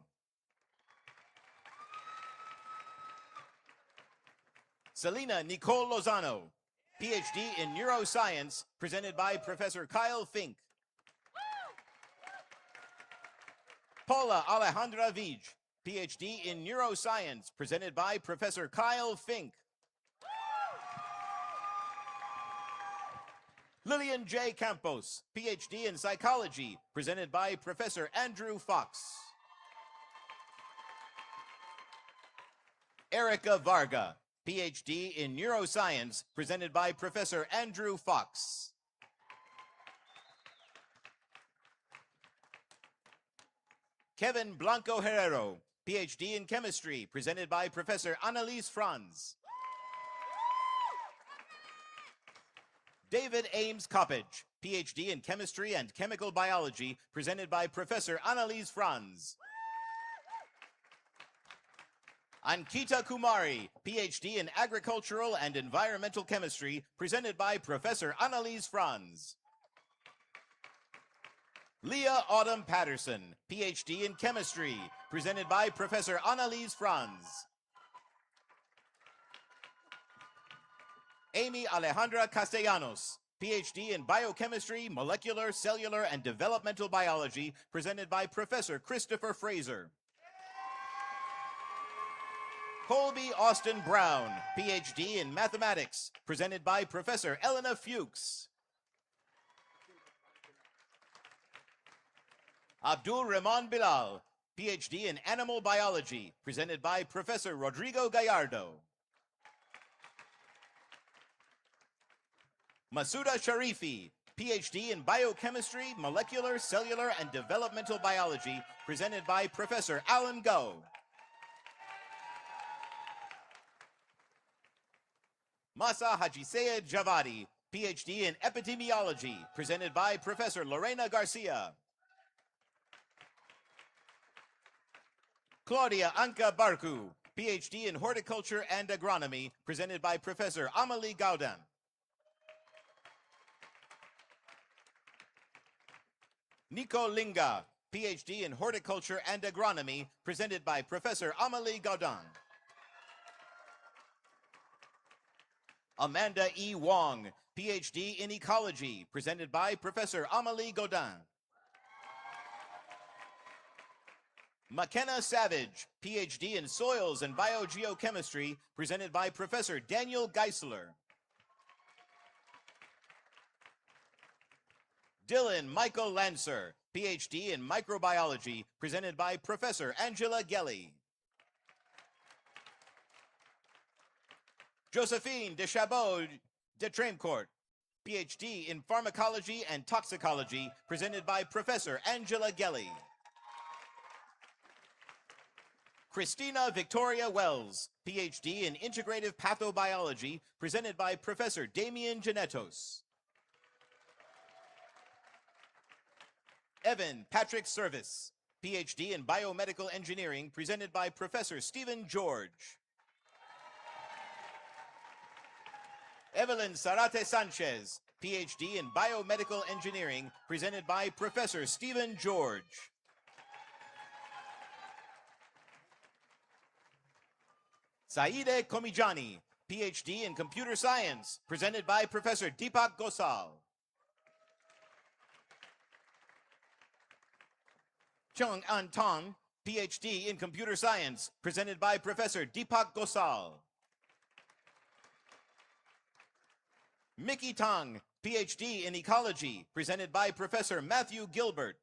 Selena Nicole Lozano, PhD in Neuroscience, presented by Professor Kyle Fink. Paula Alejandra Vij, PhD in Neuroscience, presented by Professor Kyle Fink. Lillian J. Campos, PhD in Psychology, presented by Professor Andrew Fox. Erica Varga, PhD in Neuroscience, presented by Professor Andrew Fox. Kevin Blanco Herrero, PhD in Chemistry, presented by Professor Annalise Franz. David Ames Coppage, PhD in Chemistry and Chemical Biology, presented by Professor Annalise Franz. Ankita Kumari, PhD in Agricultural and Environmental Chemistry, presented by Professor Annalise Franz. Leah Autumn Patterson, PhD in Chemistry, presented by Professor Annalise Franz. Amy Alejandra Castellanos, PhD in Biochemistry, Molecular, Cellular, and Developmental Biology, presented by Professor Christopher Fraser. Colby Austin Brown, PhD in Mathematics, presented by Professor Elena Fuchs. Abdul Rahman Bilal, PhD in Animal Biology, presented by Professor Rodrigo Gallardo. Masuda Sharifi, PhD in Biochemistry, Molecular, Cellular, and Developmental Biology, presented by Professor Alan Go. Masa Hajisea Javadi, PhD in Epidemiology, presented by Professor Lorena Garcia. Claudia Anca Barcu, PhD in Horticulture and Agronomy, presented by Professor Amelie Gaudin. Nico Linga, PhD in Horticulture and Agronomy, presented by Professor Amelie Gaudin. Amanda E. Wong, PhD in Ecology, presented by Professor Amelie Gaudin. McKenna Savage, PhD in Soils and Biogeochemistry, presented by Professor Daniel Geisler. Dylan Michael Lancer, PhD in Microbiology, presented by Professor Angela Gelly. Josephine de Chabot de Tramecourt, PhD in Pharmacology and Toxicology, presented by Professor Angela Gelly. Christina Victoria Wells, PhD in Integrative Pathobiology, presented by Professor Damien Genetos. Evan Patrick Service, PhD in Biomedical Engineering, presented by Professor Stephen George. Evelyn Sarate Sanchez, PhD in Biomedical Engineering, presented by Professor Stephen George. Saide Komijani, PhD in Computer Science, presented by Professor Deepak Gosal. Chung An Tong, PhD in Computer Science, presented by Professor Deepak Gosal. Mickey Tong, PhD in Ecology, presented by Professor Matthew Gilbert.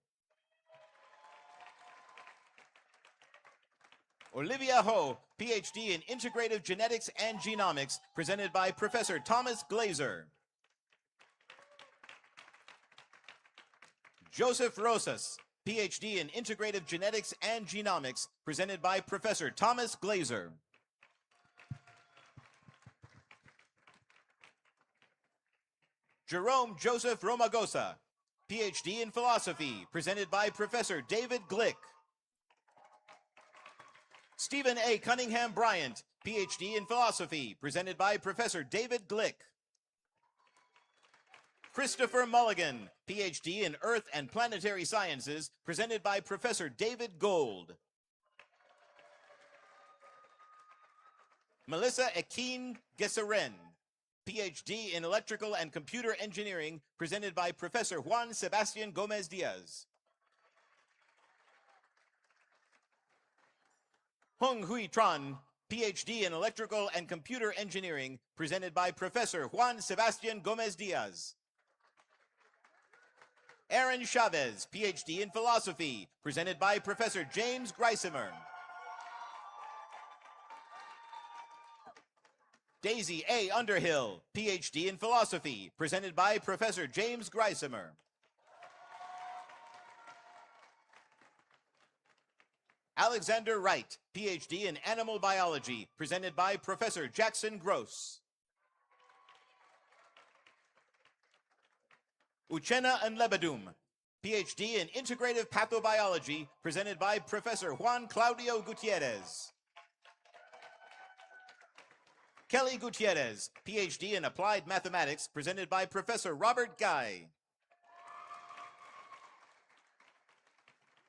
Olivia Ho, PhD in Integrative Genetics and Genomics, presented by Professor Thomas Glazer. Joseph Rosas, PhD in Integrative Genetics and Genomics, presented by Professor Thomas Glazer. Jerome Joseph Romagosa, PhD in Philosophy, presented by Professor David Glick. Stephen A. Cunningham Bryant, PhD in Philosophy, presented by Professor David Glick. Christopher Mulligan, PhD in Earth and Planetary Sciences, presented by Professor David Gold. Melissa Ekin Geseren, PhD in Electrical and Computer Engineering, presented by Professor Juan Sebastian Gomez Diaz. Hung Hui Tran, PhD in Electrical and Computer Engineering, presented by Professor Juan Sebastian Gomez Diaz. Aaron Chavez, PhD in Philosophy, presented by Professor James Greisimer. Daisy A. Underhill, PhD in Philosophy, presented by Professor James Greisimer. Alexander Wright, PhD in Animal Biology, presented by Professor Jackson Gross. Uchenna Nlebedum, PhD in Integrative Pathobiology, presented by Professor Juan Claudio Gutierrez. Kelly Gutierrez, PhD in Applied Mathematics, presented by Professor Robert Guy.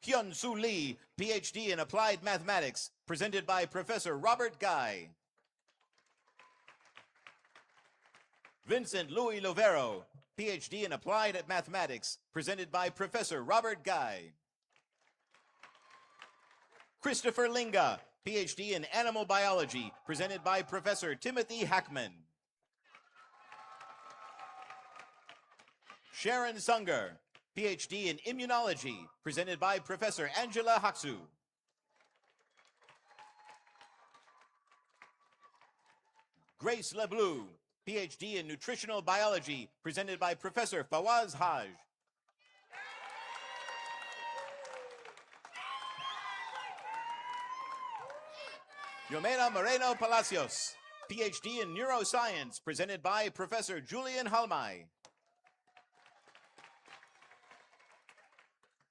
Hyun-Soo Lee, PhD in Applied Mathematics, presented by Professor Robert Guy. Vincent Louis Lovero, PhD in Applied Mathematics, presented by Professor Robert Guy. Christopher Linga, PhD in Animal Biology, presented by Professor Timothy Hackman. Sharon Sunger, PhD in Immunology, presented by Professor Angela Haksu. Grace LeBleu, PhD in Nutritional Biology, presented by Professor Fawaz Haj. Yomena Moreno Palacios, PhD in Neuroscience, presented by Professor Julian Halmay.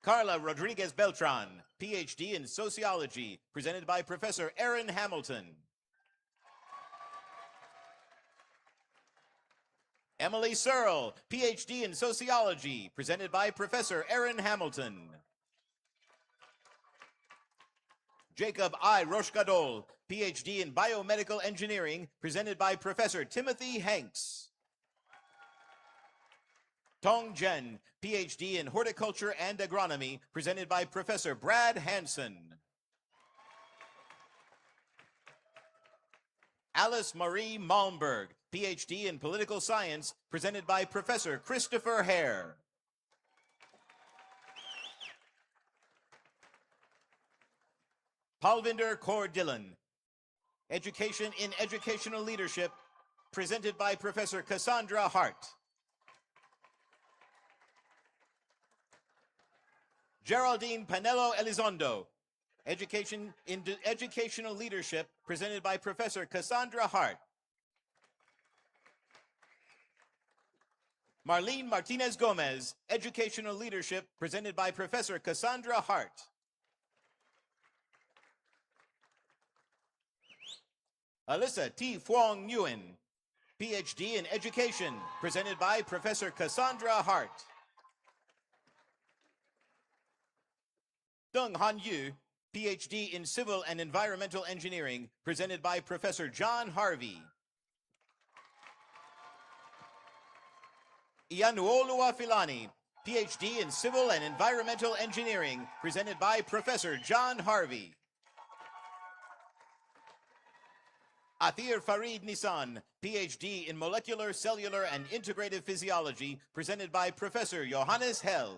Carla Rodriguez Beltran, PhD in Sociology, presented by Professor Aaron Hamilton. Emily Searle, PhD in Sociology, presented by Professor Aaron Hamilton. Jacob I. Roshgadol, PhD in Biomedical Engineering, presented by Professor Timothy Hanks. Tong Jen, PhD in Horticulture and Agronomy, presented by Professor Brad Hansen. Alice Marie Malmberg, PhD in Political Science, presented by Professor Christopher Hare. Palvinder Kaur Dillon, Education in Educational Leadership, presented by Professor Cassandra Hart. Geraldine Panello Elizondo, Education in Educational Leadership, presented by Professor Cassandra Hart. Marlene Martinez Gomez, Educational Leadership, presented by Professor Cassandra Hart. Alyssa T. Phuong Nguyen, PhD in Education, presented by Professor Cassandra Hart. Deng Han Yu, PhD in Civil and Environmental Engineering, presented by Professor John Harvey. Ianuolua Filani, PhD in Civil and Environmental Engineering, presented by Professor John Harvey. Athir Farid Nisan, PhD in Molecular, Cellular, and Integrative Physiology, presented by Professor Johannes Hell.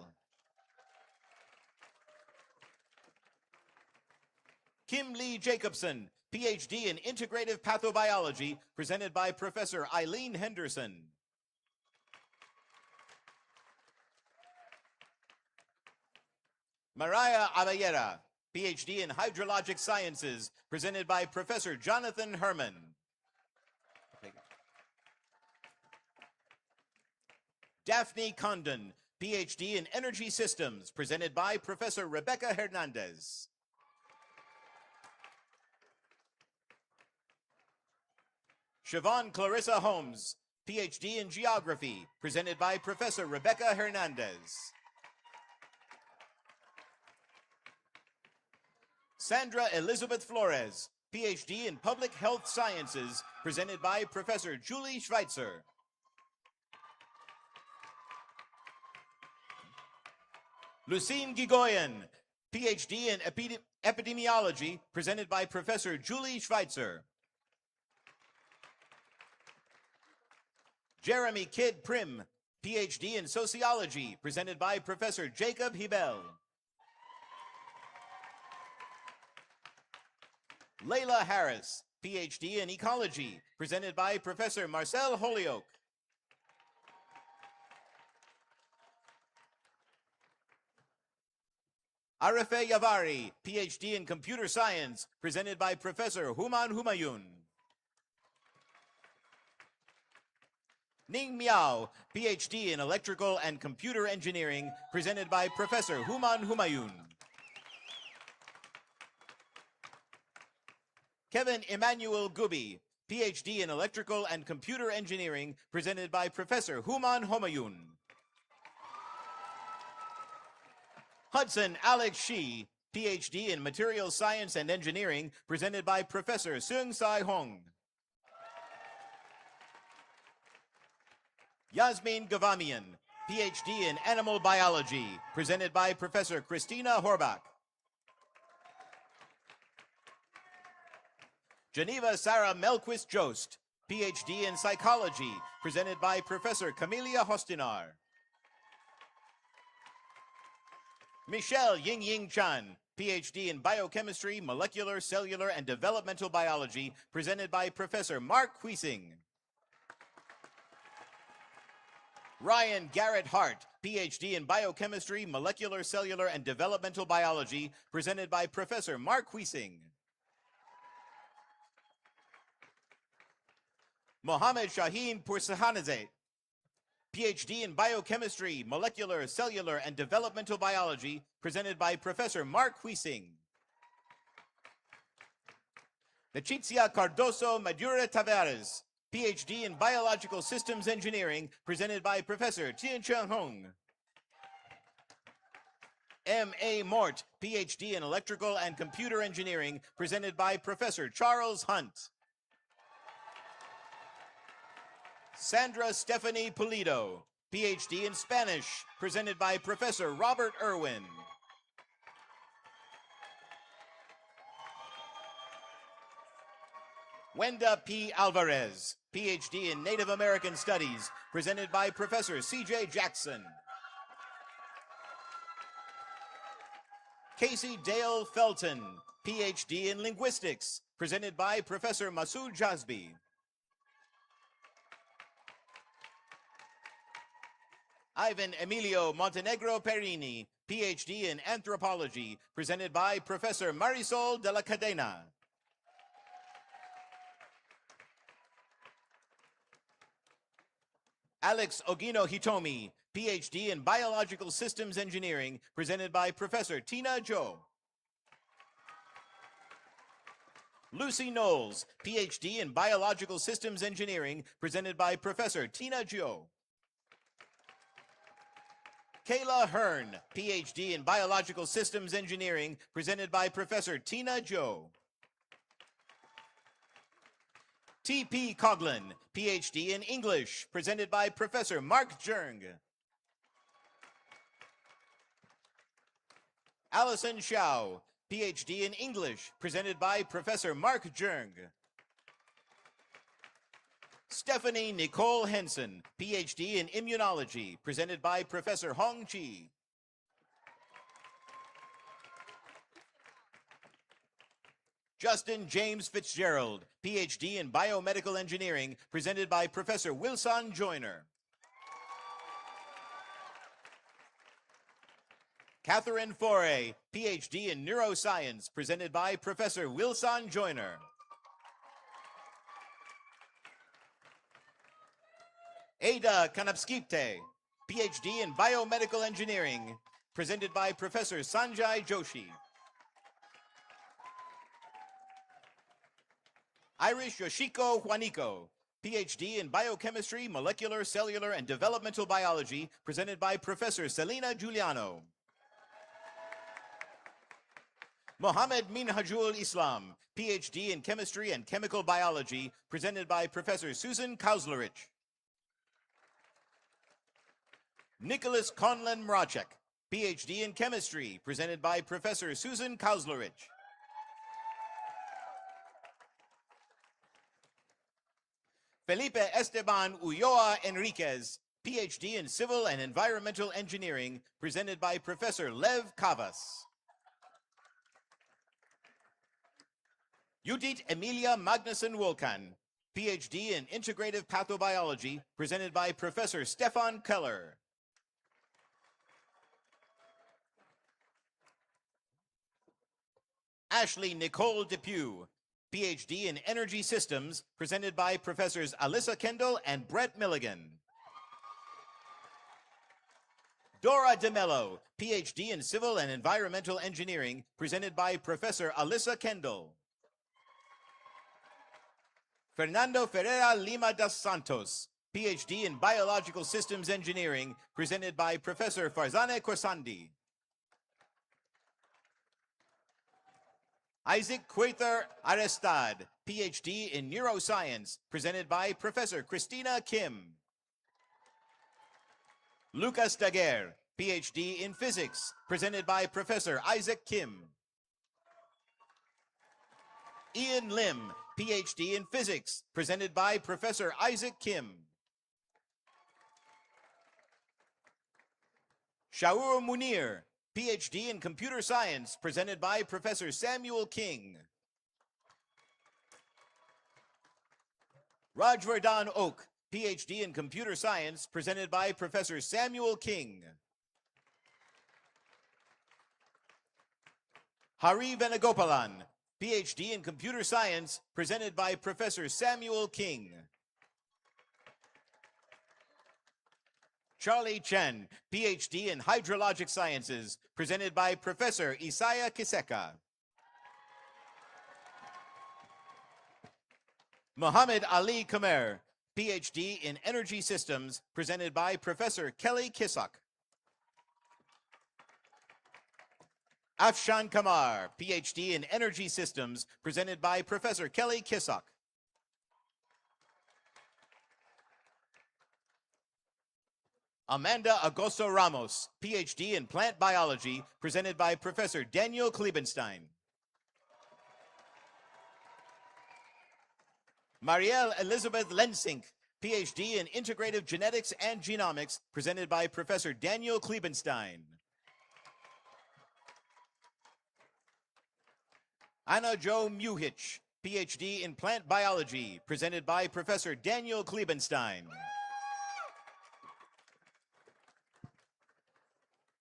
Kim Lee Jacobson, PhD in Integrative Pathobiology, presented by Professor Eileen Henderson. Mariah Abayera, PhD in Hydrologic Sciences, presented by Professor Jonathan Herman. Daphne Condon, PhD in Energy Systems, presented by Professor Rebecca Hernandez. Siobhan Clarissa Holmes, PhD in Geography, presented by Professor Rebecca Hernandez. Sandra Elizabeth Flores, PhD in Public Health Sciences, presented by Professor Julie Schweitzer. Lucine Gigoyan, PhD in Epidemiology, presented by Professor Julie Schweitzer. Jeremy Kidd Prim, PhD in Sociology, presented by Professor Jacob Hebel. Layla Harris, PhD in Ecology, presented by Professor Marcel Holyoke. Arife Yavari, PhD in Computer Science, presented by Professor Human Humayun. Ning Miao, PhD in Electrical and Computer Engineering, presented by Professor Human Humayun. Kevin Emmanuel Gubi, PhD in Electrical and Computer Engineering, presented by Professor Human Humayun. Hudson Alex Shi, PhD in Material Science and Engineering, presented by Professor Seung Sai Hong. Yasmin Gavamian, PhD in Animal Biology, presented by Professor Christina Horbach. Geneva Sarah Melquist Jost, PhD in Psychology, presented by Professor Camelia Hostinar. Michelle Ying Chan, PhD in Biochemistry, Molecular, Cellular, and Developmental Biology, presented by Professor Mark Huising. Ryan Garrett Hart, PhD in Biochemistry, Molecular, Cellular, and Developmental Biology, presented by Professor Mark Huising. Mohammed Shaheen Poursahanazeh, PhD in Biochemistry, Molecular, Cellular, and Developmental Biology, presented by Professor Mark Huising. Leticia Cardoso Madura Tavares, PhD in Biological Systems Engineering, presented by Professor Tien-Cheng Hong. M.A. Mort, PhD in Electrical and Computer Engineering, presented by Professor Charles Hunt. Sandra Stephanie Pulido, PhD in Spanish, presented by Professor Robert Irwin. Wenda P. Alvarez, PhD in Native American Studies, presented by Professor C.J. Jackson. Casey Dale Felton, PhD in Linguistics, presented by Professor Masoud Jazbi. Ivan Emilio Montenegro Perini, PhD in Anthropology, presented by Professor Marisol de la Cadena. Alex Ogino Hitomi, PhD in Biological Systems Engineering, presented by Professor Tina Jo. Lucy Knowles, PhD in Biological Systems Engineering, presented by Professor Tina Jo. Kayla Hearn, PhD in Biological Systems Engineering, presented by Professor Tina Jo. T.P. Coughlin, PhD in English, presented by Professor Mark Jung. Allison Xiao, PhD in English, presented by Professor Mark Jung. Stephanie Nicole Henson, PhD in Immunology, presented by Professor Hong Chi. Justin James Fitzgerald, PhD in Biomedical Engineering, presented by Professor Wilson Joyner. Catherine Foray, PhD in Neuroscience, presented by Professor Wilson Joyner. Ada Kanapskipte, PhD in Biomedical Engineering, presented by Professor Sanjay Joshi. Irish Yoshiko Juanico, PhD in Biochemistry, Molecular, Cellular, and Developmental Biology, presented by Professor Selina Giuliano. Mohammed Minhajul Islam, PhD in Chemistry and Chemical Biology, presented by Professor Susan Kauslerich. Nicholas Conlon Mracek, PhD in Chemistry, presented by Professor Susan Kauslerich. Felipe Esteban Ulloa Enriquez, PhD in Civil and Environmental Engineering, presented by Professor Lev Cavas. Judith Emilia Magnuson Wolkan, PhD in Integrative Pathobiology, presented by Professor Stefan Keller. Ashley Nicole Depew, PhD in Energy Systems, presented by Professors Alyssa Kendall and Brett Milligan. Dora DeMello, PhD in Civil and Environmental Engineering, presented by Professor Alyssa Kendall. Fernando Ferreira Lima dos Santos, PhD in Biological Systems Engineering, presented by Professor Farzaneh Khorsandi. Isaac Quaither Arestad, PhD in Neuroscience, presented by Professor Christina Kim. Lucas Daguerre, PhD in Physics, presented by Professor Isaac Kim. Ian Lim, PhD in Physics, presented by Professor Isaac Kim. Shaur Munir, PhD in Computer Science, presented by Professor Samuel King. Rajvardhan Oak, PhD in Computer Science, presented by Professor Samuel King. Hari Venugopalan, PhD in Computer Science, presented by Professor Samuel King. Charlie Chen, PhD in Hydrologic Sciences, presented by Professor Isaiah Kiseka. Muhammad Ali Khmer, PhD in Energy Systems, presented by Professor Kelly Kissock. Afshan Kamar, PhD in Energy Systems, presented by Professor Kelly Kissock. Amanda Agosto Ramos, PhD in Plant Biology, presented by Professor Daniel Klebenstein. Marielle Elizabeth Lensink, PhD in Integrative Genetics and Genomics, presented by Professor Daniel Klebenstein. Anna Jo Muhich, PhD in Plant Biology, presented by Professor Daniel Klebenstein.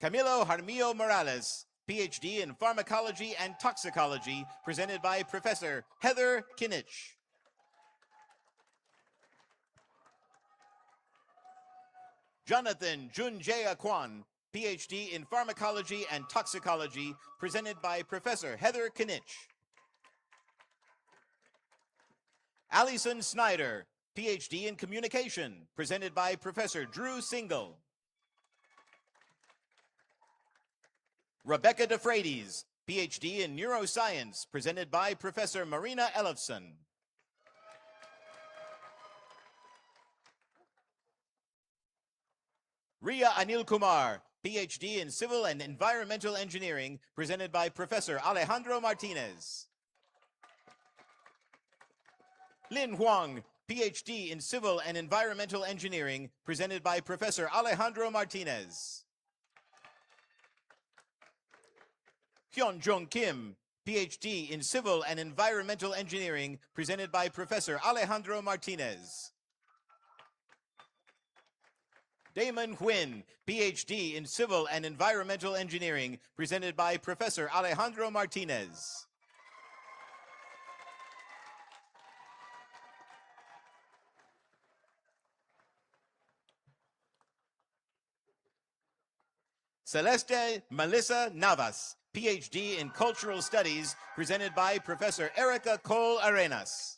Camilo Jaramillo Morales, PhD in Pharmacology and Toxicology, presented by Professor Heather Kinich. Jonathan Junjaya Kwan, PhD in Pharmacology and Toxicology, presented by Professor Heather Kinich. Allison Snyder, PhD in Communication, presented by Professor Drew Single. Rebecca DeFreitas, PhD in Neuroscience, presented by Professor Marina Ellefson. Ria Anil Kumar, PhD in Civil and Environmental Engineering, presented by Professor Alejandro Martinez. Lin Huang, PhD in Civil and Environmental Engineering, presented by Professor Alejandro Martinez. Hyun Jung Kim, PhD in Civil and Environmental Engineering, presented by Professor Alejandro Martinez. Damon Huynh, PhD in Civil and Environmental Engineering, presented by Professor Alejandro Martinez. Celeste Melissa Navas, PhD in Cultural Studies, presented by Professor Erica Cole Arenas.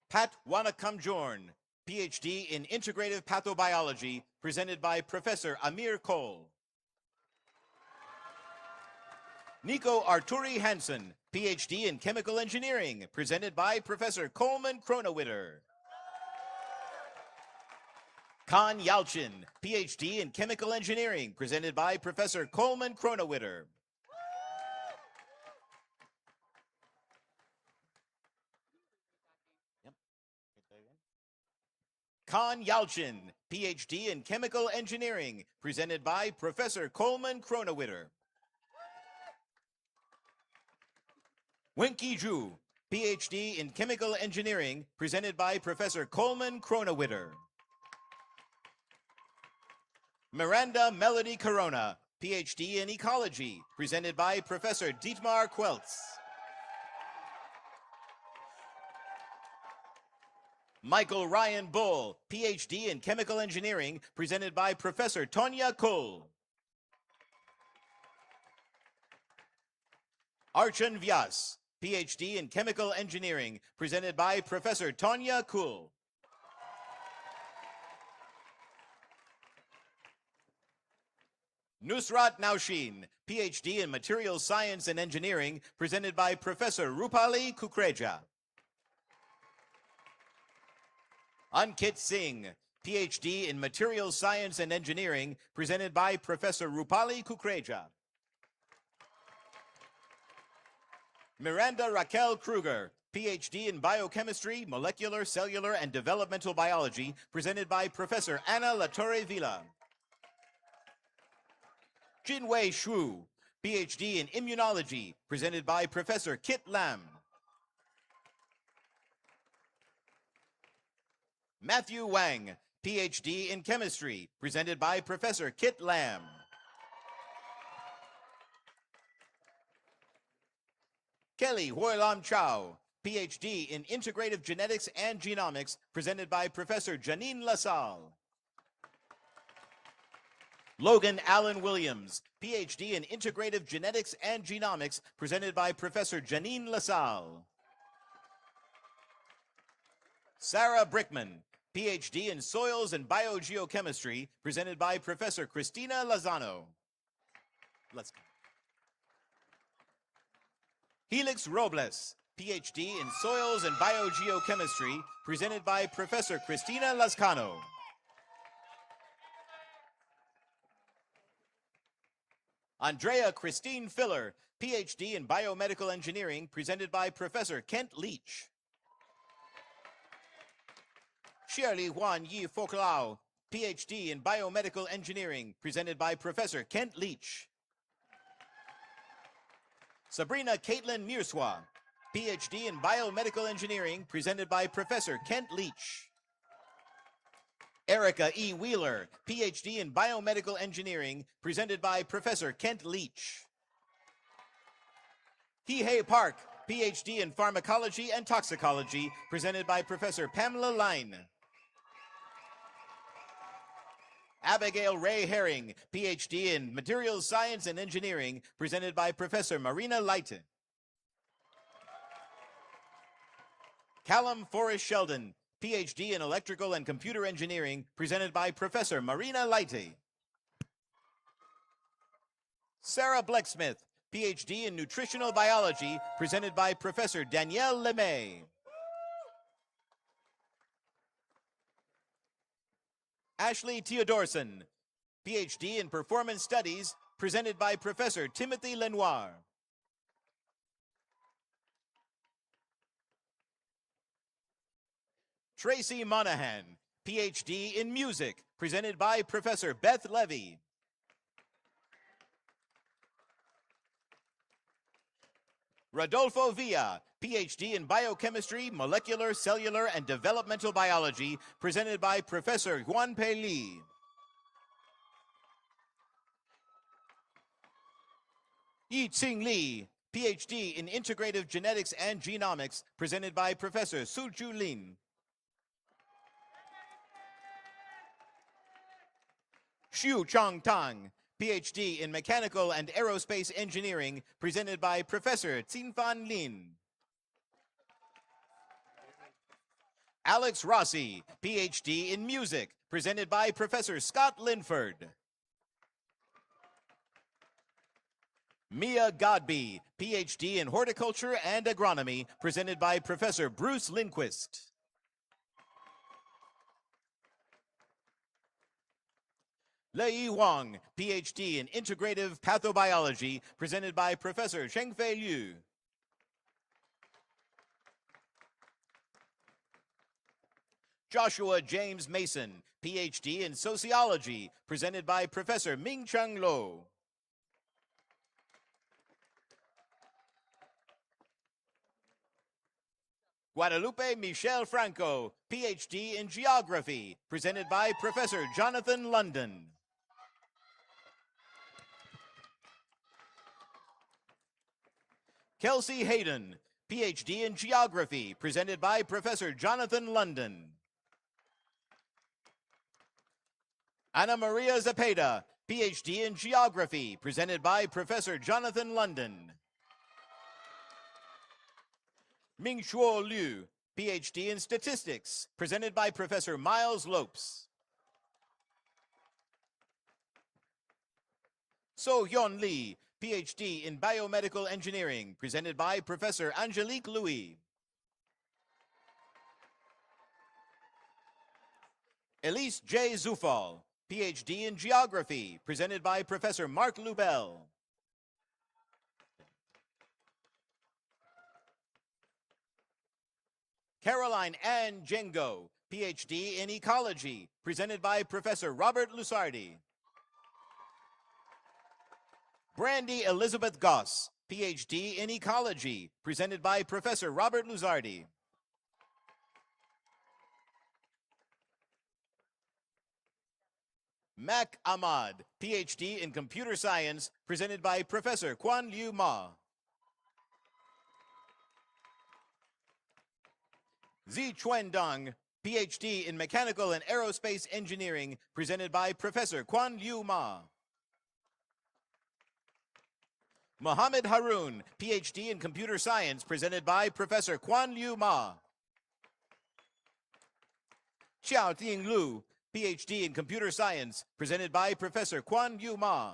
Pat Wanakamjorn, PhD in Integrative Pathobiology, presented by Professor Amir Cole. Nico Arturi Hansen, PhD in Chemical Engineering, presented by Professor Coleman Kronewitter. Kan Yalchin, PhD in Chemical Engineering, presented by Professor Coleman Kronewitter. Kan Yalchin, PhD in Chemical Engineering, presented by Professor Coleman Kronewitter. Winky Zhu, PhD in Chemical Engineering, presented by Professor Coleman Kronewitter. Miranda Melody Corona, PhD in Ecology, presented by Professor Dietmar Queltz. Michael Ryan Bull, PhD in Chemical Engineering, presented by Professor Tonya Kull. Archon Vyas, PhD in Chemical Engineering, presented by Professor Tonya Kull. Nusrat Naushin, PhD in Materials Science and Engineering, presented by Professor Rupali Kukreja. Ankit Singh, PhD in Materials Science and Engineering, presented by Professor Rupali Kukreja. Miranda Raquel Kruger, PhD in Biochemistry, Molecular, Cellular, and Developmental Biology, presented by Professor Ana Latorre Villa. Jinwei Shu, PhD in Immunology, presented by Professor Kit Lam. Matthew Wang, PhD in Chemistry, presented by Professor Kit Lam. Kelly Huilam Chow, PhD in Integrative Genetics and Genomics, presented by Professor Janine LaSalle. Logan Allen Williams, PhD in Integrative Genetics and Genomics, presented by Professor Janine LaSalle. Sarah Brickman, PhD in Soils and Biogeochemistry, presented by Professor Christina Lozano. Let's go. Helix Robles, PhD in Soils and Biogeochemistry, presented by Professor Christina Lascano. Andrea Christine Filler, PhD in Biomedical Engineering, presented by Professor Kent Leach. Shirley Juan Yi Focalao, PhD in Biomedical Engineering, presented by Professor Kent Leach. Sabrina Caitlin Mirswa, PhD in Biomedical Engineering, presented by Professor Kent Leach. Erica E. Wheeler, PhD in Biomedical Engineering, presented by Professor Kent Leach. Hee-Hae Park, PhD in Pharmacology and Toxicology, presented by Professor Pamela Line. Abigail Ray Herring, PhD in Materials Science and Engineering, presented by Professor Marina Leite. Callum Forrest Sheldon, PhD in Electrical and Computer Engineering, presented by Professor Marina Leite. Sarah Blecksmith, PhD in Nutritional Biology, presented by Professor Danielle LeMay. Ashley Theodorson, PhD in Performance Studies, presented by Professor Timothy Lenoir. Tracy Monahan, PhD in Music, presented by Professor Beth Levy. Rodolfo Villa, PhD in Biochemistry, Molecular, Cellular, and Developmental Biology, presented by Professor Juan Pei Li. Yi-Tsing Lee, PhD in Integrative Genetics and Genomics, presented by Professor Su-Ju Lin. Xu Chongtang, PhD in Mechanical and Aerospace Engineering, presented by Professor Xinfan Lin. Alex Rossi, PhD in Music, presented by Professor Scott Linford. Mia Godby, PhD in Horticulture and Agronomy, presented by Professor Bruce Lindquist. Lei Wang, PhD in Integrative Pathobiology, presented by Professor Chengfei Liu. Joshua James Mason, PhD in Sociology, presented by Professor Ming-Chung Lo. Guadalupe Michelle Franco, PhD in Geography, presented by Professor Jonathan London. Kelsey Hayden, PhD in Geography, presented by Professor Jonathan London. Ana Maria Zepeda, PhD in Geography, presented by Professor Jonathan London. Mingshuo Liu, PhD in Statistics, presented by Professor Miles Lopes. So Hyun Lee, PhD in Biomedical Engineering, presented by Professor Angelique Louis. Elise J. Zufal, PhD in Geography, presented by Professor Mark Lubell. Caroline Ann Jengo, PhD in Ecology, presented by Professor Robert Lusardi. Brandy Elizabeth Goss, PhD in Ecology, presented by Professor Robert Lusardi. Mac Ahmad, PhD in Computer Science, presented by Professor Kwan Liu Ma. Zi Chuandong, PhD in Mechanical and Aerospace Engineering, presented by Professor Kwan Liu Ma. Mohammed Haroon, PhD in Computer Science, presented by Professor Kwan Liu Ma. Xiao Ting Lu, PhD in Computer Science, presented by Professor Kwan Liu Ma.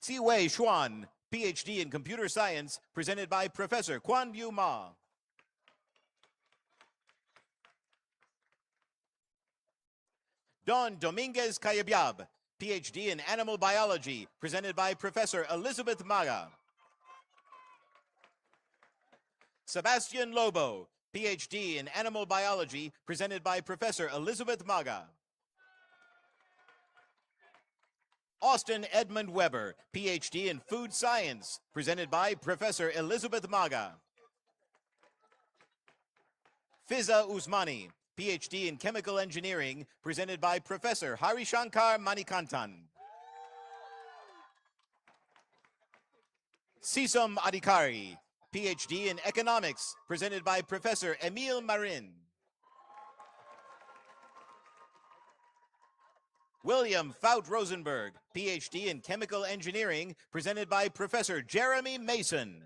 Ziwei Xuan, PhD in Computer Science, presented by Professor Kwan Liu Ma. Don Dominguez Cayabyab, PhD in Animal Biology, presented by Professor Elizabeth Maga. Sebastian Lobo, PhD in Animal Biology, presented by Professor Elizabeth Maga. Austin Edmund Weber, PhD in Food Science, presented by Professor Elizabeth Maga. Fiza Usmani, PhD in Chemical Engineering, presented by Professor Harishankar Manikantan. Sisam Adhikari, PhD in Economics, presented by Professor Emile Marin. William Fout Rosenberg, PhD in Chemical Engineering, presented by Professor Jeremy Mason.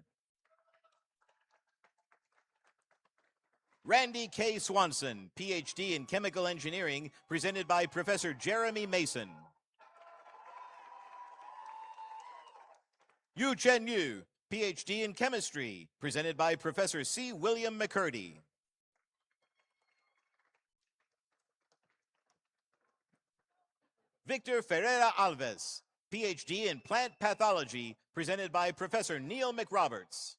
Randy K. Swanson, PhD in Chemical Engineering, presented by Professor Jeremy Mason. Yu Chen Yu, PhD in Chemistry, presented by Professor C. William McCurdy. Victor Ferreira Alves, PhD in Plant Pathology, presented by Professor Neil McRoberts.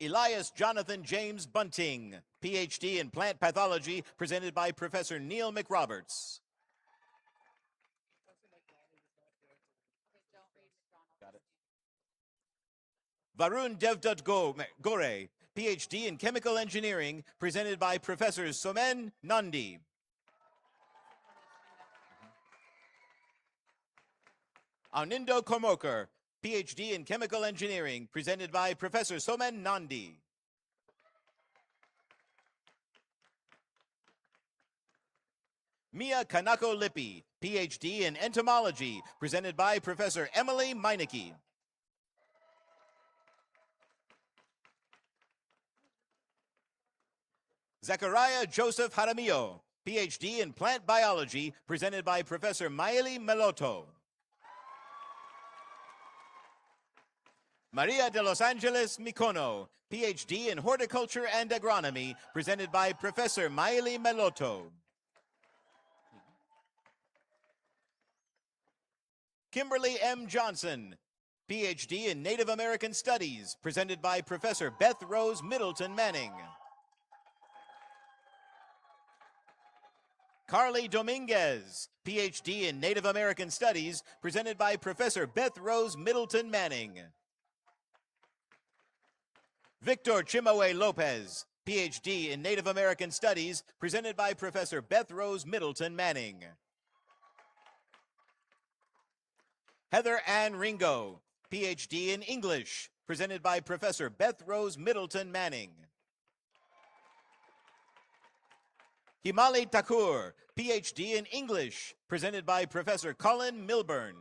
Elias Jonathan James Bunting, PhD in Plant Pathology, presented by Professor Neil McRoberts. Varun Devdutt Gore, PhD in Chemical Engineering, presented by Professor Somen Nandi. Anindo Kormokar, PhD in Chemical Engineering, presented by Professor Somen Nandi. Mia Kanako-Lippi, PhD in Entomology, presented by Professor Emily Meineke. Zachariah Joseph Jaramillo, PhD in Plant Biology, presented by Professor Maeli Melotto. Maria de Los Angeles Micono, PhD in Horticulture and Agronomy, presented by Professor Maeli Melotto. Kimberly M. Johnson, PhD in Native American Studies, presented by Professor Beth Rose Middleton Manning. Carly Dominguez, PhD in Native American Studies, presented by Professor Beth Rose Middleton Manning. Victor Chimoe Lopez, PhD in Native American Studies, presented by Professor Beth Rose Middleton Manning. Heather Ann Ringo, PhD in English, presented by Professor Beth Rose Middleton Manning. Himali Thakur, PhD in English, presented by Professor Colin Milburn.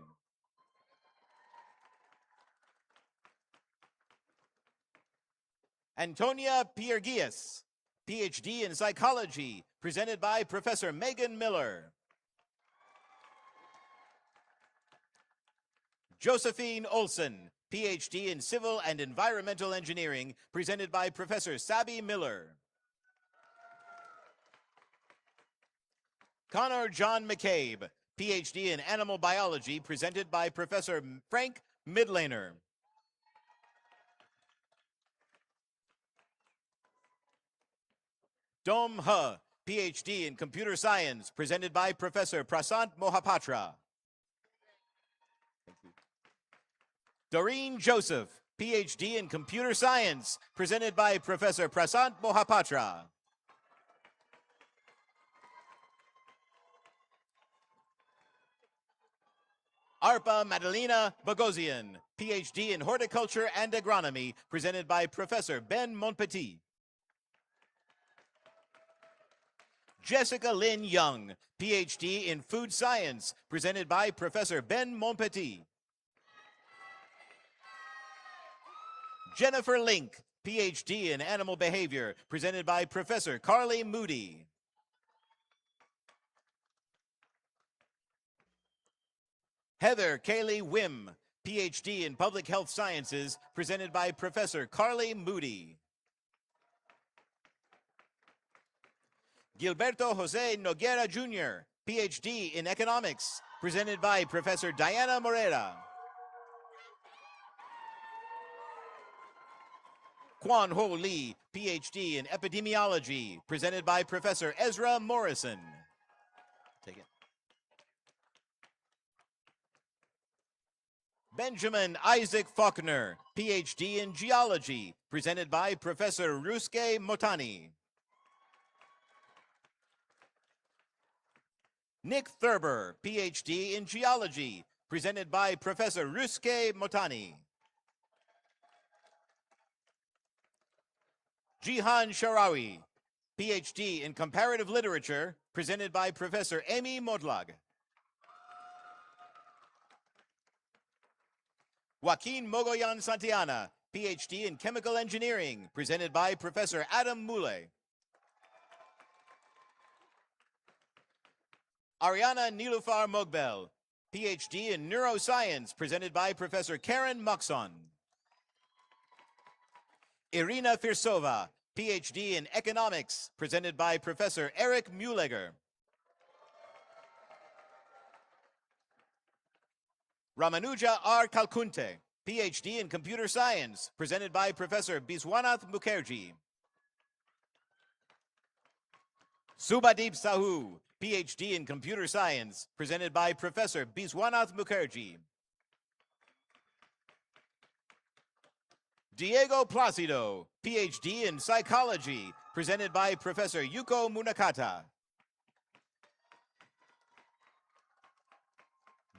Antonia Pierguias, PhD in Psychology, presented by Professor Megan Miller. Josephine Olson, PhD in Civil and Environmental Engineering, presented by Professor Sabi Miller. Connor John McCabe, PhD in Animal Biology, presented by Professor Frank Midlaner. Dom He, PhD in Computer Science, presented by Professor Prasant Mohapatra. Doreen Joseph, PhD in Computer Science, presented by Professor Prasant Mohapatra. Arpa Madalena Bogosian, PhD in Horticulture and Agronomy, presented by Professor Ben Monpetit. Jessica Lynn Young, PhD in Food Science, presented by Professor Ben Monpetit. Jennifer Link, PhD in Animal Behavior, presented by Professor Carly Moody. Heather Kaylee Wim, PhD in Public Health Sciences, presented by Professor Carly Moody. Gilberto Jose Noguera Jr., PhD in Economics, presented by Professor Diana Morera. Kwan Ho Lee, PhD in Epidemiology, presented by Professor Ezra Morrison. Take it. Benjamin Isaac Faulkner, PhD in Geology, presented by Professor Ruske Motani. Nick Thurber, PhD in Geology, presented by Professor Ruske Motani. Jihan Sharawi, PhD in Comparative Literature, presented by Professor Amy Modlag. Joaquin Mogoyan Santiana, PhD in Chemical Engineering, presented by Professor Adam Mule. Ariana Nilufar Mogbel, PhD in Neuroscience, presented by Professor Karen Moxon. Irina Firsova, PhD in Economics, presented by Professor Eric Mulegger. Ramanuja R. Kalkunte, PhD in Computer Science, presented by Professor Biswanath Mukherjee. Subhadeep Sahu, PhD in Computer Science, presented by Professor Biswanath Mukherjee. Diego Placido, PhD in Psychology, presented by Professor Yuko Munakata.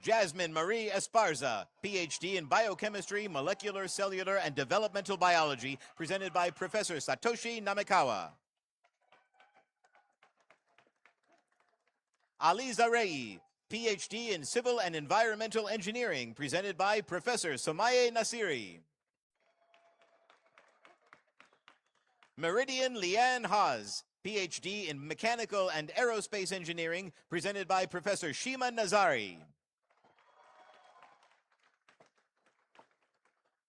Jasmine Marie Esparza, PhD in Biochemistry, Molecular, Cellular, and Developmental Biology, presented by Professor Satoshi Namikawa. Aliza Rei, PhD in Civil and Environmental Engineering, presented by Professor Somaye Nasiri. Meridian Leanne Haas, PhD in Mechanical and Aerospace Engineering, presented by Professor Shima Nazari.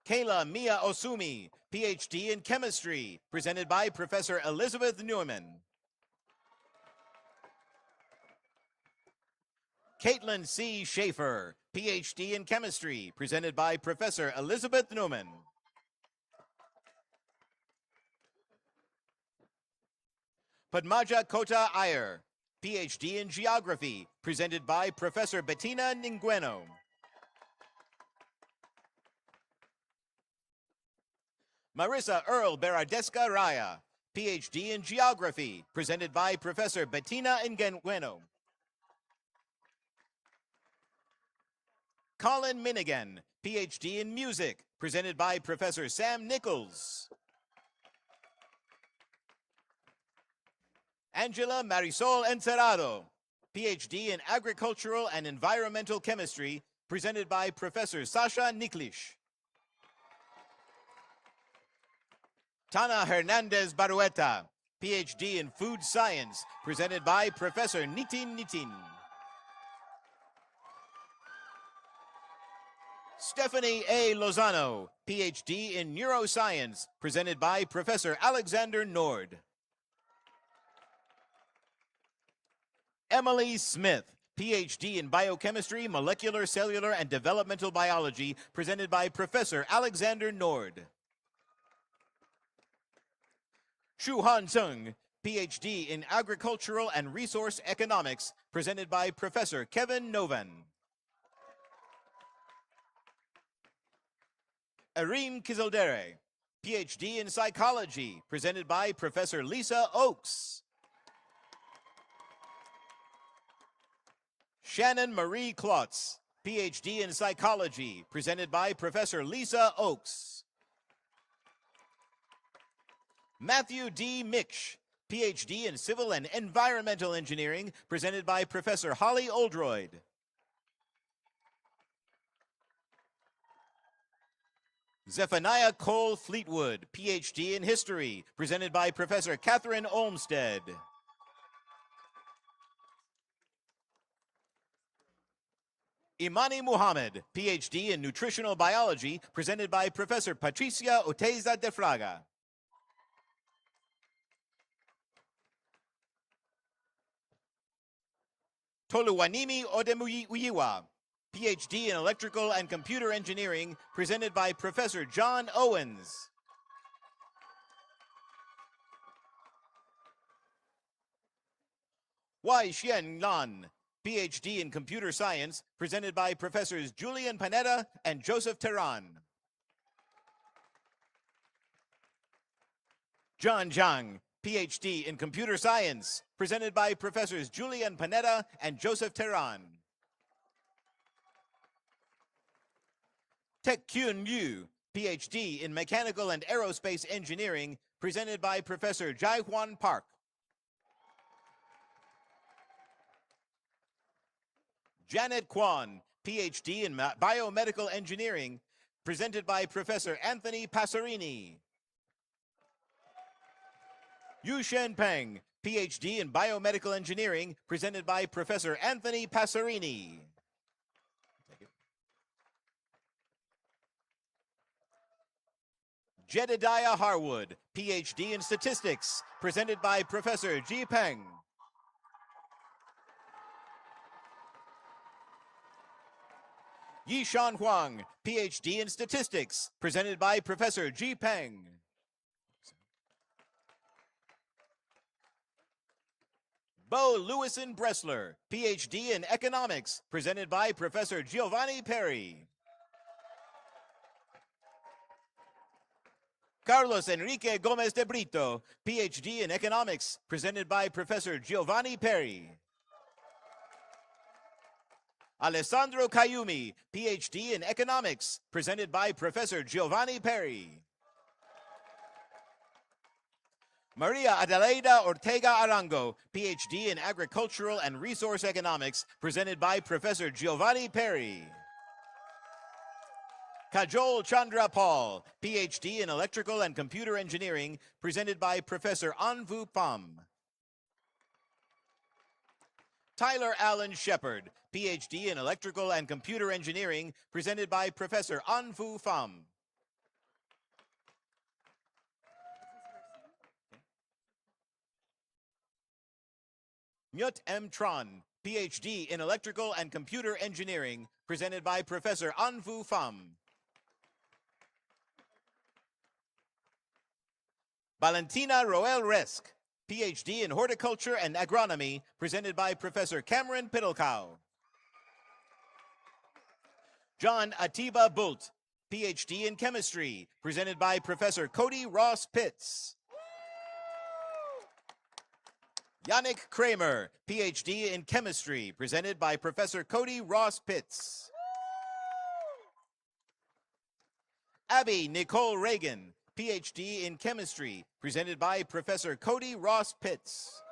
Kayla Mia Osumi, PhD in Chemistry, presented by Professor Elizabeth Newman. Caitlin C. Schaefer, PhD in Chemistry, presented by Professor Elizabeth Newman. Padmaja Kota Iyer, PhD in Geography, presented by Professor Bettina Ningueno. Marissa Earl Beradeska Raya, PhD in Geography, presented by Professor Bettina Ningueno. Colin Minigan, PhD in Music, presented by Professor Sam Nichols. Angela Marisol Encerado, PhD in Agricultural and Environmental Chemistry, presented by Professor Sasha Niklish. Tana Hernandez Barueta, PhD in Food Science, presented by Professor Nitin Nitin. Stephanie A. Lozano, PhD in Neuroscience, presented by Professor Alexander Nord. Emily Smith, PhD in Biochemistry, Molecular, Cellular, and Developmental Biology, presented by Professor Alexander Nord. Shu Han Sung, PhD in Agricultural and Resource Economics, presented by Professor Kevin Novan. Arim Kizildere, PhD in Psychology, presented by Professor Lisa Oakes. Shannon Marie Klotz, PhD in Psychology, presented by Professor Lisa Oakes. Matthew D. Miksch, PhD in Civil and Environmental Engineering, presented by Professor Holly Oldroyd. Zephaniah Cole Fleetwood, PhD in History, presented by Professor Catherine Olmsted. Imani Muhammad, PhD in Nutritional Biology, presented by Professor Patricia Oteiza de Fraga. Toluwanimi Odemuyiwa, PhD in Electrical and Computer Engineering, presented by Professor John Owens. Wai Xian Lan, PhD in Computer Science, presented by Professors Julian Panetta and Joseph Terran. John Zhang, PhD in Computer Science, presented by Professors Julian Panetta and Joseph Terran. Tek Kyun Liu, PhD in Mechanical and Aerospace Engineering, presented by Professor Jai Hwan Park. Janet Kwan, PhD in Biomedical Engineering, presented by Professor Anthony Passerini. Yu Shen Peng, PhD in Biomedical Engineering, presented by Professor Anthony Passerini. Jedediah Harwood, PhD in Statistics, presented by Professor Ji Peng. Yishan Huang, PhD in Statistics, presented by Professor Ji Peng. Bo Lewison Bressler, PhD in Economics, presented by Professor Giovanni Perry. Carlos Enrique Gomez de Brito, PhD in Economics, presented by Professor Giovanni Perry. Alessandro Cayumi, PhD in Economics, presented by Professor Giovanni Perry. Maria Adelaida Ortega Arango, PhD in Agricultural and Resource Economics, presented by Professor Giovanni Perry. Kajol Chandra Paul, PhD in Electrical and Computer Engineering, presented by Professor Anvu Pham. Tyler Allen Shepard, PhD in Electrical and Computer Engineering, presented by Professor Anvu Pham. Nyut M. Tron, PhD in Electrical and Computer Engineering, presented by Professor Anvu Pham. Valentina Roel Resk, PhD in Horticulture and Agronomy, presented by Professor Cameron Piddlecow. John Atiba Bult, PhD in Chemistry, presented by Professor Cody Ross Pitts. Yannick Kramer, PhD in Chemistry, presented by Professor Cody Ross Pitts. Abby Nicole Reagan, PhD in Chemistry, presented by Professor Cody Ross Pitts.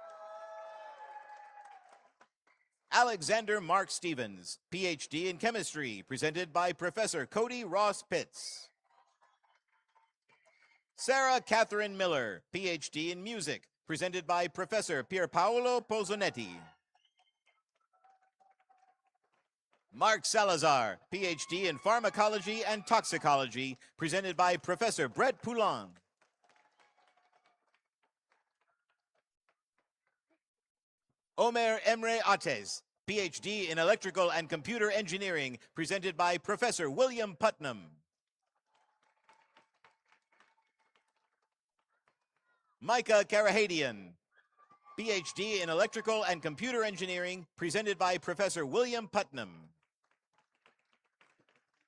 Alexander Mark Stevens, PhD in Chemistry, presented by Professor Cody Ross Pitts. Sarah Catherine Miller, PhD in Music, presented by Professor Pierpaolo Pozzonetti. Mark Salazar, PhD in Pharmacology and Toxicology, presented by Professor Brett Poulin. Omer Emre Ates, PhD in Electrical and Computer Engineering, presented by Professor William Putnam. Micah Karahadian, PhD in Electrical and Computer Engineering, presented by Professor William Putnam.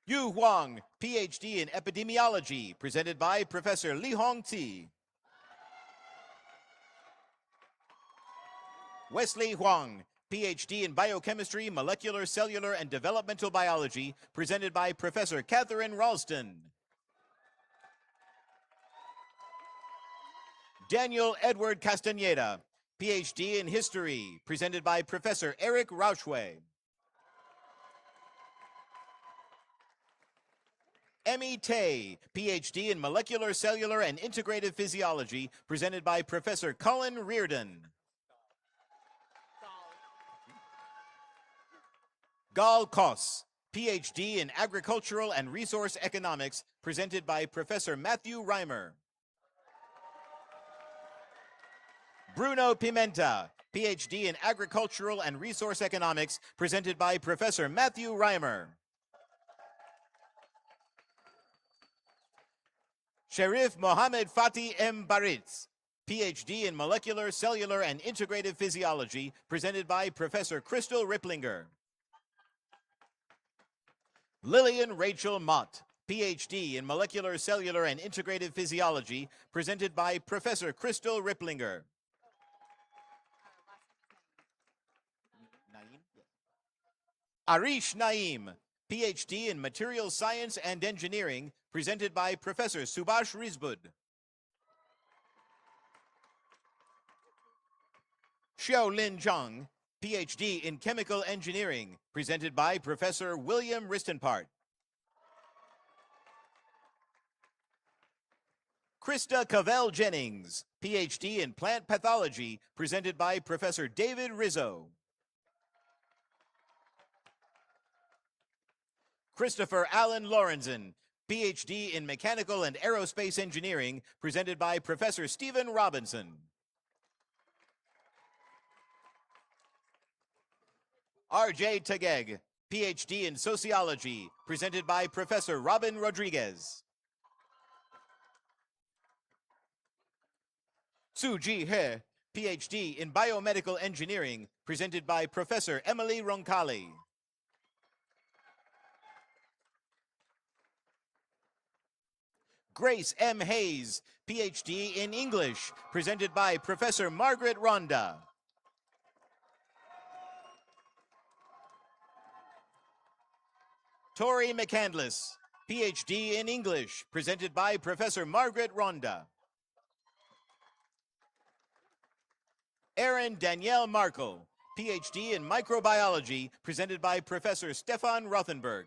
Yu Huang, PhD in Epidemiology, presented by Professor Li Hong Ti. Wesley Huang, PhD in Biochemistry, Molecular, Cellular, and Developmental Biology, presented by Professor Catherine Ralston. Daniel Edward Castaneda, PhD in History, presented by Professor Eric Rauchway. Emmy Tay, PhD in Molecular, Cellular, and Integrative Physiology, presented by Professor Colin Reardon. Gal Koss, PhD in Agricultural and Resource Economics, presented by Professor Matthew Reimer. Bruno Pimenta, PhD in Agricultural and Resource Economics, presented by Professor Matthew Reimer. Sharif Mohammed Fatih M. Baritz, PhD in Molecular, Cellular, and Integrative Physiology, presented by Professor Crystal Ripplinger. Lillian Rachel Mott, PhD in Molecular, Cellular, and Integrative Physiology, presented by Professor Crystal Ripplinger. Arish Naeem, PhD in Material Science and Engineering, presented by Professor Subhash Rizbud. Xiaolin Zhang, PhD in Chemical Engineering, presented by Professor William Ristenpart. Krista Cavell Jennings, PhD in Plant Pathology, presented by Professor David Rizzo. Christopher Allen Lorenzen, PhD in Mechanical and Aerospace Engineering, presented by Professor Stephen Robinson. R.J. Tageg, PhD in Sociology, presented by Professor Robin Rodriguez. Su Ji He, PhD in Biomedical Engineering, presented by Professor Emily Roncalli. Grace M. Hayes, PhD in English, presented by Professor Margaret Ronda. Tori McCandless, PhD in English, presented by Professor Margaret Ronda. Erin Danielle Markle, PhD in Microbiology, presented by Professor Stefan Rothenberg.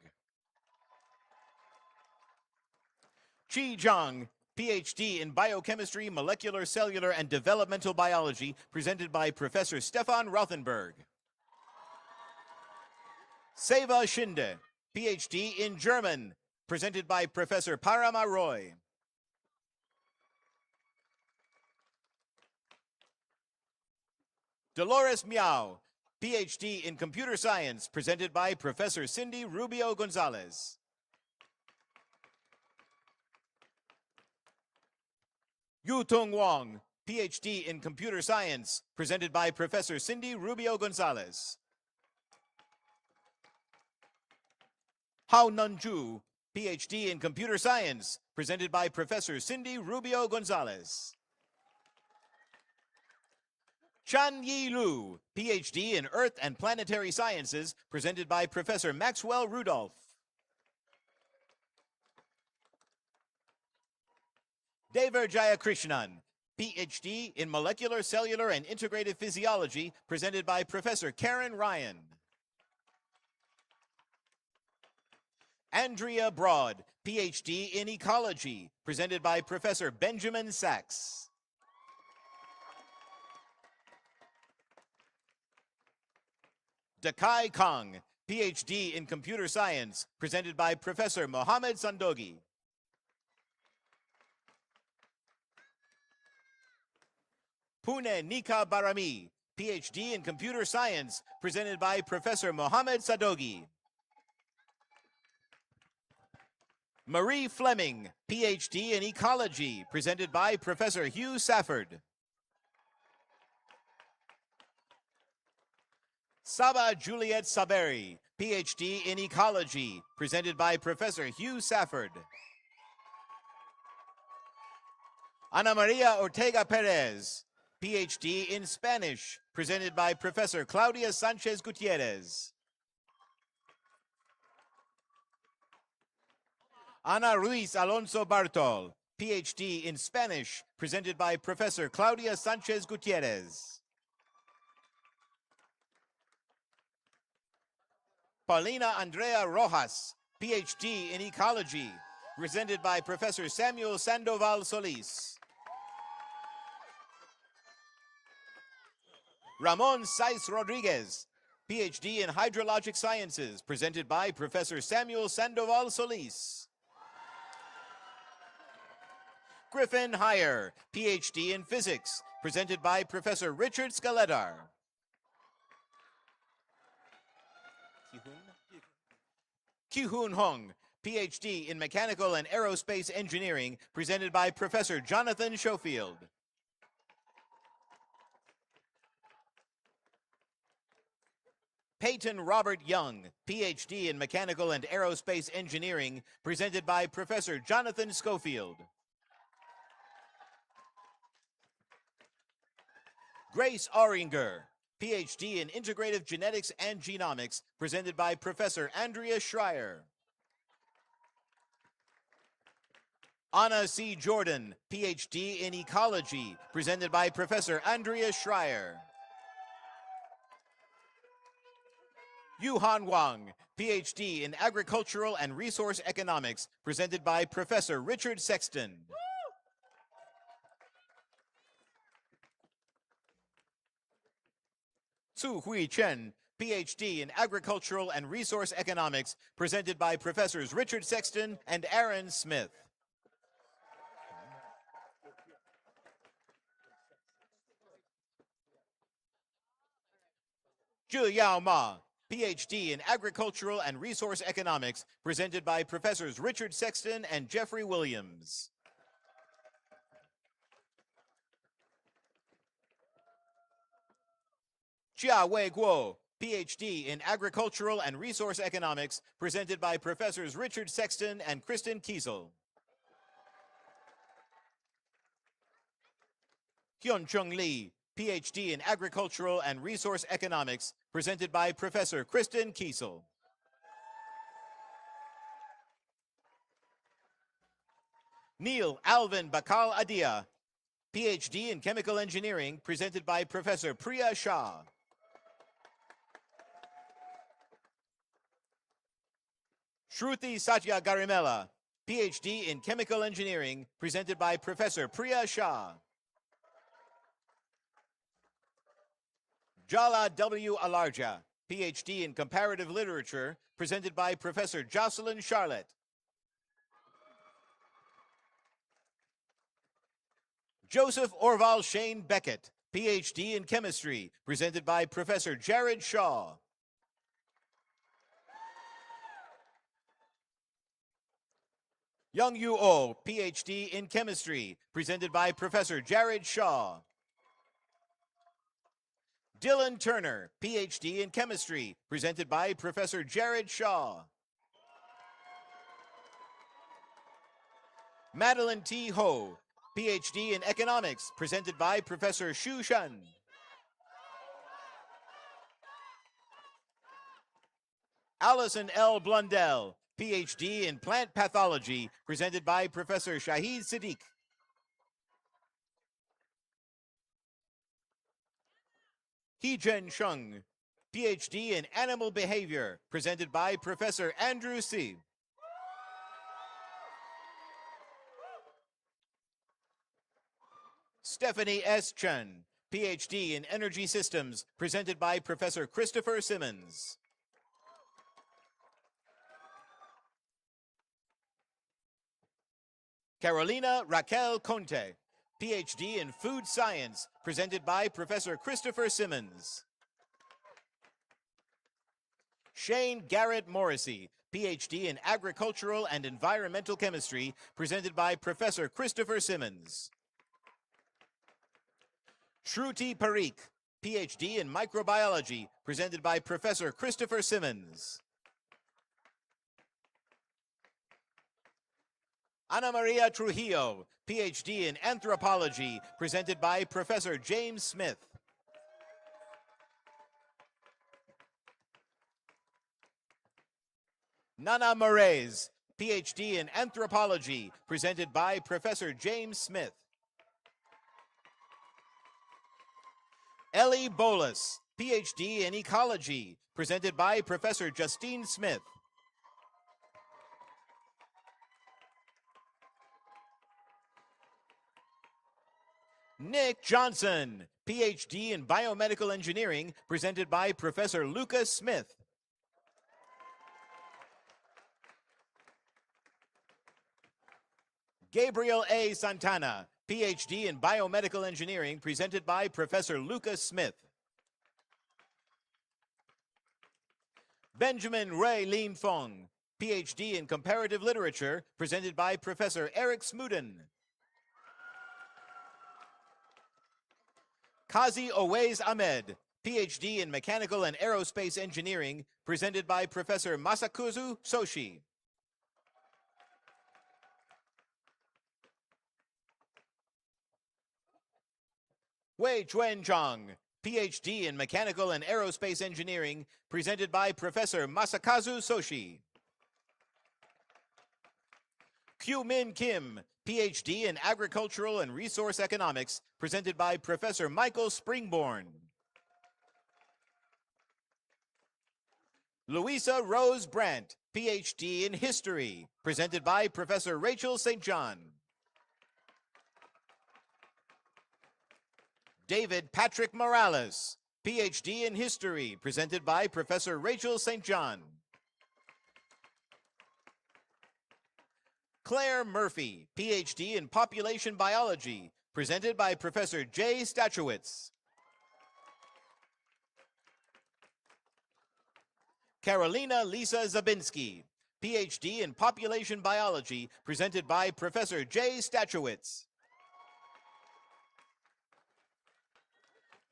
Chi Zhang, PhD in Biochemistry, Molecular, Cellular, and Developmental Biology, presented by Professor Stefan Rothenberg. Seva Shinde, PhD in German, presented by Professor Parama Roy. Dolores Miao, PhD in Computer Science, presented by Professor Cindy Rubio Gonzalez. Yutung Wong, PhD in Computer Science, presented by Professor Cindy Rubio Gonzalez. Hao Nunju, PhD in Computer Science, presented by Professor Cindy Rubio Gonzalez. Chan Yi Lu, PhD in Earth and Planetary Sciences, presented by Professor Maxwell Rudolph. Dever Jayakrishnan, PhD in Molecular, Cellular, and Integrative Physiology, presented by Professor Karen Ryan. Andrea Broad, PhD in Ecology, presented by Professor Benjamin Sachs. Dakai Kong, PhD in Computer Science, presented by Professor Mohammed Sandogi. Pune Nika Barami, PhD in Computer Science, presented by Professor Mohammed Sadogi. Marie Fleming, PhD in Ecology, presented by Professor Hugh Safford. Saba Juliet Saberi, PhD in Ecology, presented by Professor Hugh Safford. Ana Maria Ortega Perez, PhD in Spanish, presented by Professor Claudia Sanchez Gutierrez. Ana Ruiz Alonso Bartol, PhD in Spanish, presented by Professor Claudia Sanchez Gutierrez. Paulina Andrea Rojas, PhD in Ecology, presented by Professor Samuel Sandoval Solis. Ramon Saiz Rodriguez, PhD in Hydrologic Sciences, presented by Professor Samuel Sandoval Solis. Griffin Heyer, PhD in Physics, presented by Professor Richard Skeletar. Ki-Hoon Hong, PhD in Mechanical and Aerospace Engineering, presented by Professor Jonathan Schofield. Peyton Robert Young, PhD in Mechanical and Aerospace Engineering, presented by Professor Jonathan Schofield. Grace Oringer, PhD in Integrative Genetics and Genomics, presented by Professor Andrea Schreier. Anna C. Jordan, PhD in Ecology, presented by Professor Andrea Schreier. Yuhan Wang, PhD in Agricultural and Resource Economics, presented by Professor Richard Sexton. Su Hui Chen, PhD in Agricultural and Resource Economics, presented by Professors Richard Sexton and Aaron Smith. Zhu Yao Ma, PhD in Agricultural and Resource Economics, presented by Professors Richard Sexton and Jeffrey Williams. Jia Wei Guo, PhD in Agricultural and Resource Economics, presented by Professors Richard Sexton and Kristen Kiesel. Hyun-Chung Lee, PhD in Agricultural and Resource Economics, presented by Professor Kristen Kiesel. Neil Alvin Bakal Adia, PhD in Chemical Engineering, presented by Professor Priya Shah. Shruti Satya Garimella, PhD in Chemical Engineering, presented by Professor Priya Shah. Jala W. Alarja, PhD in Comparative Literature, presented by Professor Jocelyn Charlotte. Joseph Orval Shane Beckett, PhD in Chemistry, presented by Professor Jared Shaw. Young Yu Oh, PhD in Chemistry, presented by Professor Jared Shaw. Dylan Turner, PhD in Chemistry, presented by Professor Jared Shaw. Madeline T. Ho, PhD in Economics, presented by Professor Xu Shen. Allison L. Blundell, PhD in Plant Pathology, presented by Professor Shahid Siddiq. Heejun Shung, PhD in Animal Behavior, presented by Professor Andrew C. Stephanie S. Chen, PhD in Energy Systems, presented by Professor Christopher Simmons. Carolina Raquel Conte, PhD in Food Science, presented by Professor Christopher Simmons. Shane Garrett Morrissey, PhD in Agricultural and Environmental Chemistry, presented by Professor Christopher Simmons. Shruti Parikh, PhD in Microbiology, presented by Professor Christopher Simmons. Ana Maria Trujillo, PhD in Anthropology, presented by Professor James Smith. Nana Moraes, PhD in Anthropology, presented by Professor James Smith. Ellie Bolus, PhD in Ecology, presented by Professor Justine Smith. Nick Johnson, PhD in Biomedical Engineering, presented by Professor Lucas Smith. Gabriel A. Santana, PhD in Biomedical Engineering, presented by Professor Lucas Smith. Benjamin Ray Lin Fong, PhD in Comparative Literature, presented by Professor Eric Smoodin. Kazi Owais Ahmed, PhD in Mechanical and Aerospace Engineering, presented by Professor Masakuzu Soshi. Wei Chuanzhang, PhD in Mechanical and Aerospace Engineering, presented by Professor Masakazu Soshi. Kyu Min Kim, PhD in Agricultural and Resource Economics, presented by Professor Michael Springborn. Louisa Rose Brandt, PhD in History, presented by Professor Rachel St. John. David Patrick Morales, PhD in History, presented by Professor Rachel St. John. Claire Murphy, PhD in Population Biology, presented by Professor Jay Stachowitz. Carolina Lisa Zabinski, PhD in Population Biology, presented by Professor Jay Stachowitz.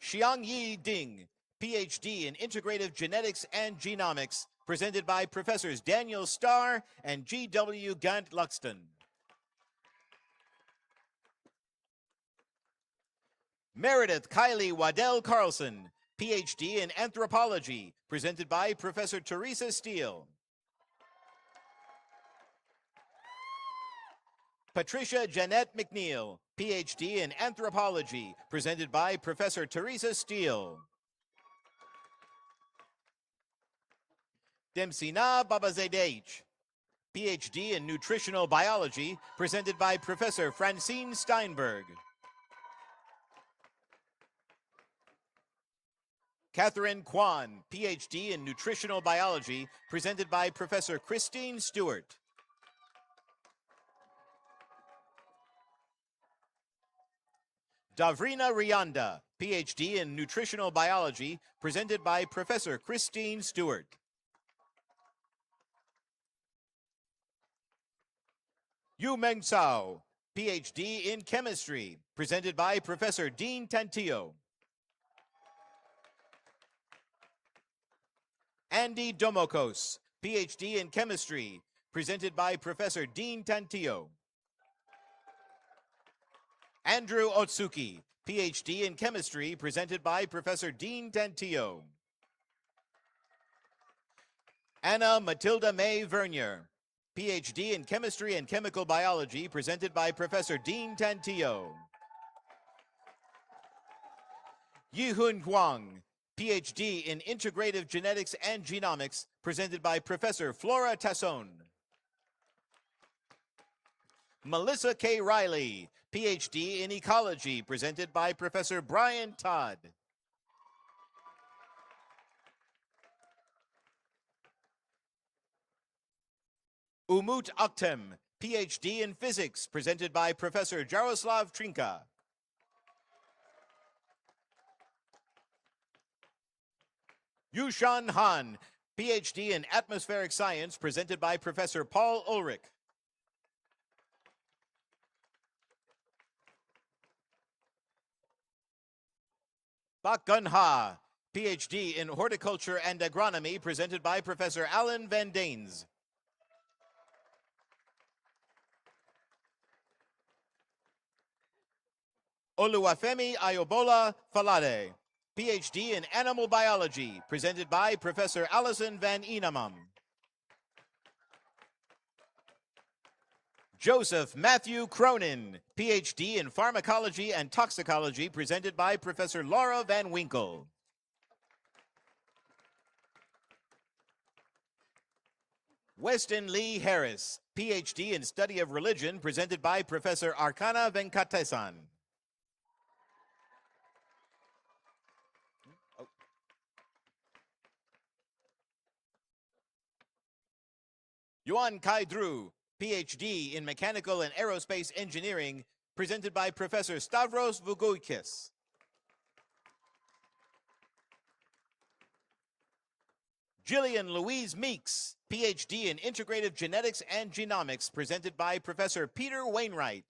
Xiangyi Ding, PhD in Integrative Genetics and Genomics, presented by Professors Daniel Starr and G.W. Gant Luxton. Meredith Kylie Waddell Carlson, PhD in Anthropology, presented by Professor Teresa Steele. Patricia Jeanette McNeil, PhD in Anthropology, presented by Professor Teresa Steele. Demsina Babazadeh, PhD in Nutritional Biology, presented by Professor Francine Steinberg. Catherine Kwan, PhD in Nutritional Biology, presented by Professor Christine Stewart. Davrina Rianda, PhD in Nutritional Biology, presented by Professor Christine Stewart. Yu Meng Cao, PhD in Chemistry, presented by Professor Dean Tantillo. Andy Domokos, PhD in Chemistry, presented by Professor Dean Tantillo. Andrew Otsuki, PhD in Chemistry, presented by Professor Dean Tantillo. Anna Matilda May Vernier, PhD in Chemistry and Chemical Biology, presented by Professor Dean Tantillo. Yihun Huang, PhD in Integrative Genetics and Genomics, presented by Professor Flora Tasson. Melissa K. Riley, PhD in Ecology, presented by Professor Brian Todd. Umut Akhtem, PhD in Physics, presented by Professor Jaroslav Trinka. Yushan Han, PhD in Atmospheric Science, presented by Professor Paul Ulrich. Bak Gun Ha, PhD in Horticulture and Agronomy, presented by Professor Alan Van Danes. Oluwafemi Ayobola Falade, PhD in Animal Biology, presented by Professor Alison Van Enamam. Joseph Matthew Cronin, PhD in Pharmacology and Toxicology, presented by Professor Laura Van Winkle. Weston Lee Harris, PhD in Study of Religion, presented by Professor Arkana Venkatesan. Yuan Kai Drew, PhD in Mechanical and Aerospace Engineering, presented by Professor Stavros Vougoukis. Jillian Louise Meeks, PhD in Integrative Genetics and Genomics, presented by Professor Peter Wainwright.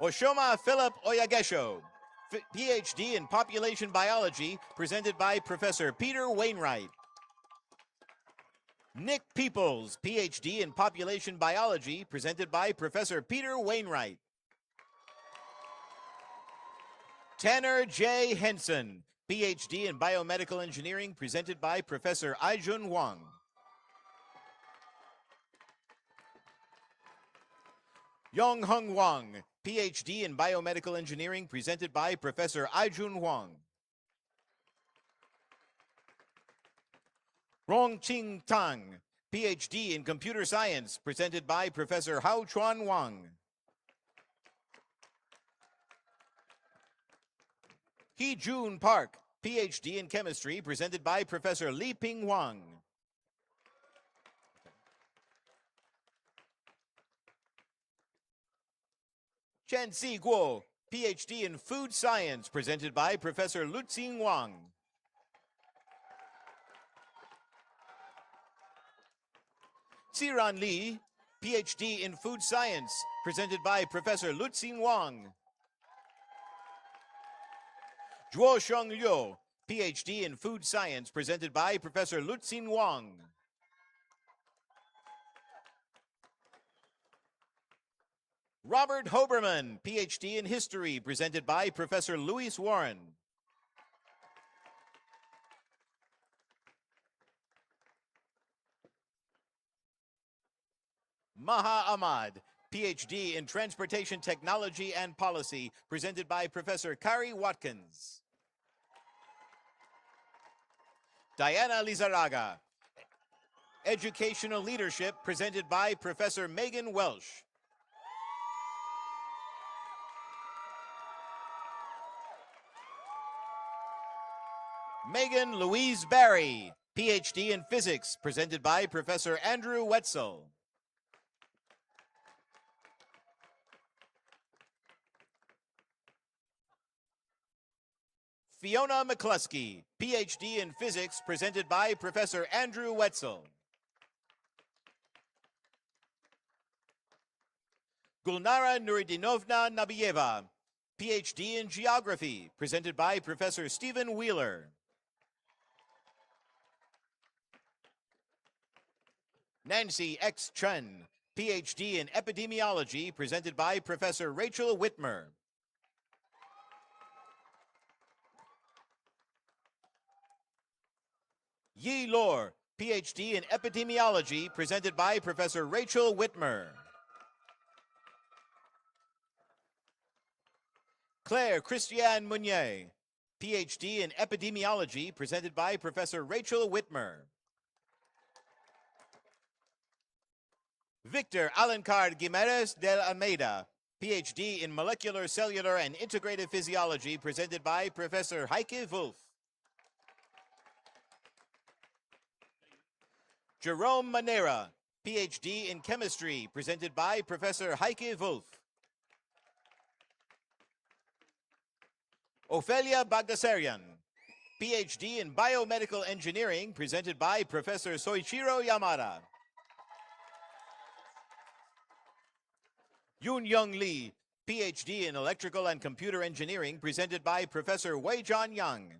Oshoma Philip Oyagesho, PhD in Population Biology, presented by Professor Peter Wainwright. Nick Peoples, PhD in Population Biology, presented by Professor Peter Wainwright. Tanner J. Henson, PhD in Biomedical Engineering, presented by Professor Aijun Wang. Yong Hung Wang, PhD in Biomedical Engineering, presented by Professor Aijun Wang. Rongqing Tang, PhD in Computer Science, presented by Professor Hao Chuan Wang. Hee Jun Park, PhD in Chemistry, presented by Professor Li Ping Wang. Chen Si Guo, PhD in Food Science, presented by Professor Luxing Wang. Xiran Li, PhD in Food Science, presented by Professor Luxing Wang. Zhuo Sheng Liu, PhD in Food Science, presented by Professor Luxing Wang. Robert Hoberman, PhD in History, presented by Professor Louis Warren. Maha Ahmad, PhD in Transportation Technology and Policy, presented by Professor Kari Watkins. Diana Lizarraga, Educational Leadership, presented by Professor Megan Welsh. Megan Louise Barry, PhD in Physics, presented by Professor Andrew Wetzel. Fiona McCluskey, PhD in Physics, presented by Professor Andrew Wetzel. Gulnara Nuridinovna Nabiyeva, PhD in Geography, presented by Professor Stephen Wheeler. Nancy X. Chen, PhD in Epidemiology, presented by Professor Rachel Whitmer. Yi Lor, PhD in Epidemiology, presented by Professor Rachel Whitmer. Claire Christiane Meunier, PhD in Epidemiology, presented by Professor Rachel Whitmer. Victor Alencar Guimarães del Almeida, PhD in Molecular, Cellular, and Integrative Physiology, presented by Professor Heike Wolf. Jerome Manera, PhD in Chemistry, presented by Professor Heike Wolf. Ophelia Bagdasarian, PhD in Biomedical Engineering, presented by Professor Soichiro Yamada. Yoon Young Lee, PhD in Electrical and Computer Engineering, presented by Professor Wei-John Yang.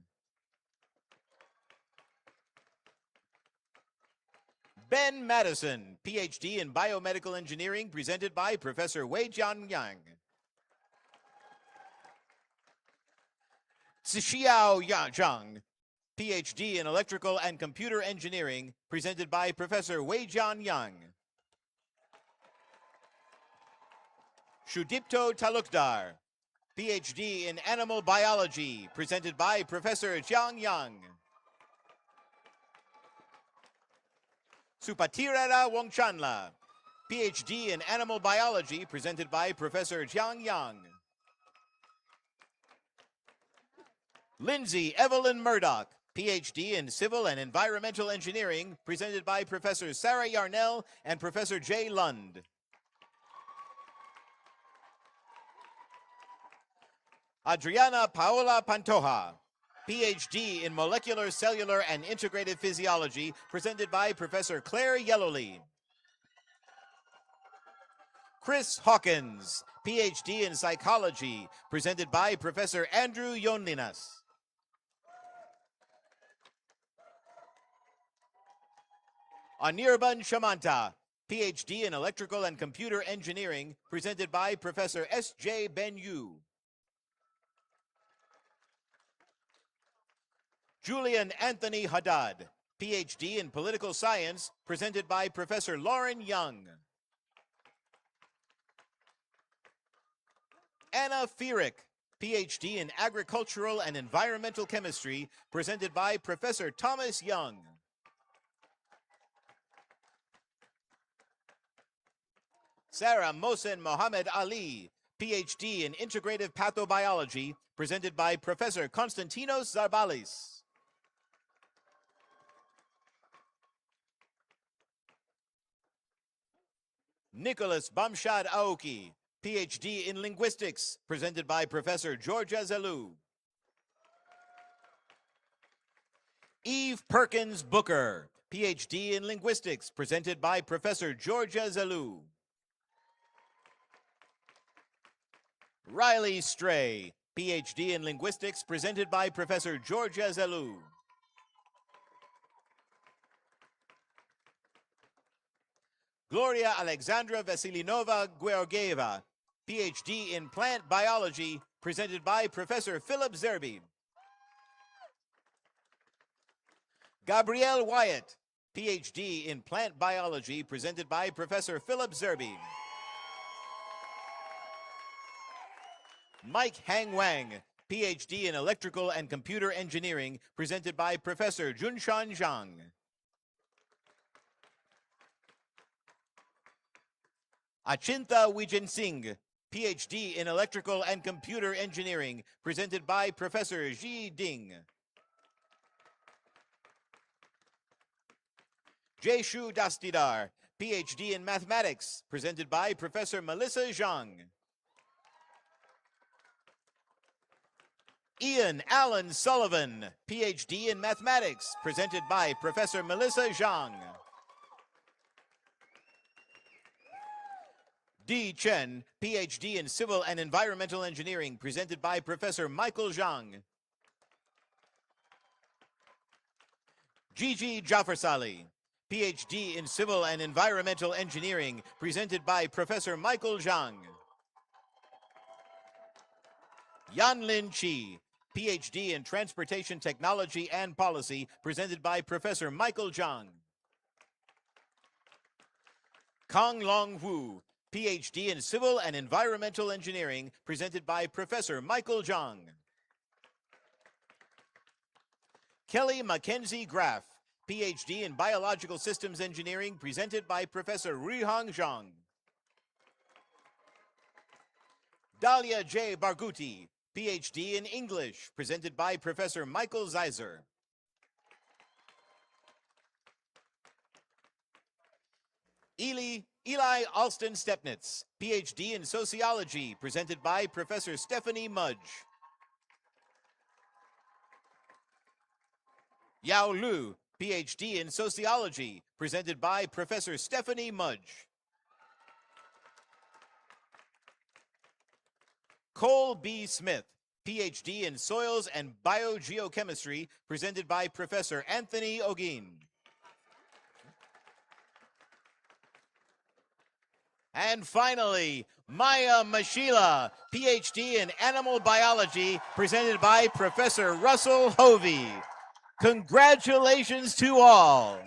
Ben Madison, PhD in Biomedical Engineering, presented by Professor Wei-John Yang. Zixiao Zhang, PhD in Electrical and Computer Engineering, presented by Professor Wei-John Yang. Shudipto Talukdar, PhD in Animal Biology, presented by Professor Jiang Yang. Supatirara Wongchanla, PhD in Animal Biology, presented by Professor Jiang Yang. Lindsay Evelyn Murdoch, PhD in Civil and Environmental Engineering, presented by Professor Sarah Yarnell and Professor Jay Lund. Adriana Paola Pantoja, PhD in Molecular, Cellular, and Integrative Physiology, presented by Professor Claire Yellowly. Chris Hawkins, PhD in Psychology, presented by Professor Andrew Yonlinas. Anirban Shamanta, PhD in Electrical and Computer Engineering, presented by Professor S.J. Ben-Yu. Julian Anthony Haddad, PhD in Political Science, presented by Professor Lauren Young. Anna Fierick, PhD in Agricultural and Environmental Chemistry, presented by Professor Thomas Young. Sarah Mohsen Mohammed Ali, PhD in Integrative Pathobiology, presented by Professor Konstantinos Zarbalis. Nicholas Bamshad Aoki, PhD in Linguistics, presented by Professor Georgia Zelou. Eve Perkins Booker, PhD in Linguistics, presented by Professor Georgia Zelou. Riley Stray, PhD in Linguistics, presented by Professor Georgia Zelou. Gloria Alexandra Vasilinova Georgieva, PhD in Plant Biology, presented by Professor Philip Zerby. Gabrielle Wyatt, PhD in Plant Biology, presented by Professor Philip Zerby. Mike Hang Wang, PhD in Electrical and Computer Engineering, presented by Professor Junshan Zhang. Achinta Wijen Singh, PhD in Electrical and Computer Engineering, presented by Professor Ji Ding. Jeshu Dastidar, PhD in Mathematics, presented by Professor Melissa Zhang. Ian Allen Sullivan, PhD in Mathematics, presented by Professor Melissa Zhang. Di Chen, PhD in Civil and Environmental Engineering, presented by Professor Michael Zhang. Gigi Jafarsali, PhD in Civil and Environmental Engineering, presented by Professor Michael Zhang. Yanlin Chi, PhD in Transportation Technology and Policy, presented by Professor Michael Zhang. Kang Long Wu, PhD in Civil and Environmental Engineering, presented by Professor Michael Zhang. Kelly Mackenzie Graff, PhD in Biological Systems Engineering, presented by Professor Ruihang Zhang. Dalia J. Barghouti, PhD in English, presented by Professor Michael Zeiser. Eli Alston Stepnitz, PhD in Sociology, presented by Professor Stephanie Mudge. Yao Lu, PhD in Sociology, presented by Professor Stephanie Mudge. Cole B. Smith, PhD in Soils and Biogeochemistry, presented by Professor Anthony Ogin. And finally, Maya Mashila, PhD in Animal Biology, presented by Professor Russell Hovey. Congratulations to all.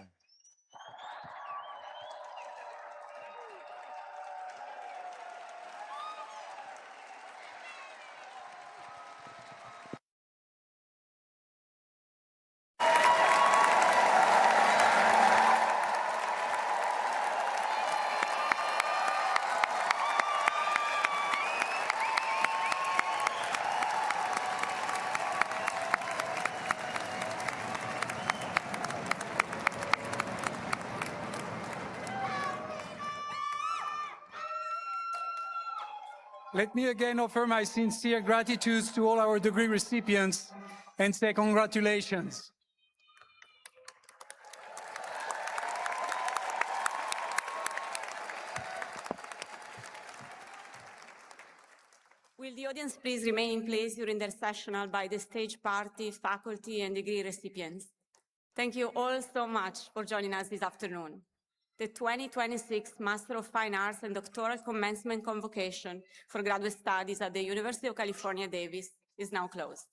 Let me again offer my sincere gratitude to all our degree recipients and say congratulations. Will the audience please remain in place during their session by the stage party, faculty, and degree recipients? Thank you all so much for joining us this afternoon. The 2026 Master of Fine Arts and Doctoral Commencement Convocation for Graduate Studies at the University of California, Davis is now closed.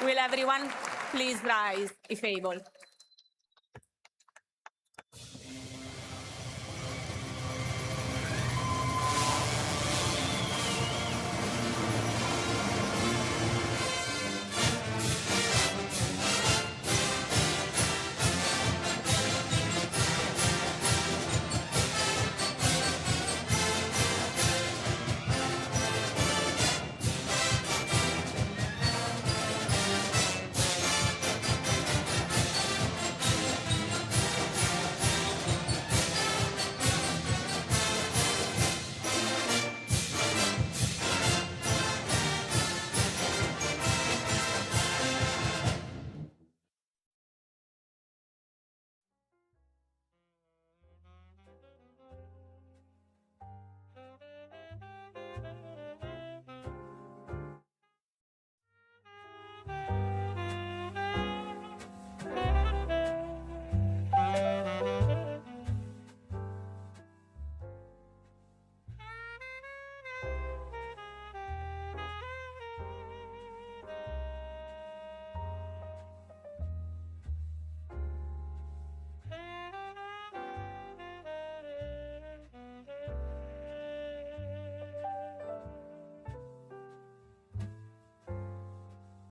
Will everyone please rise if able?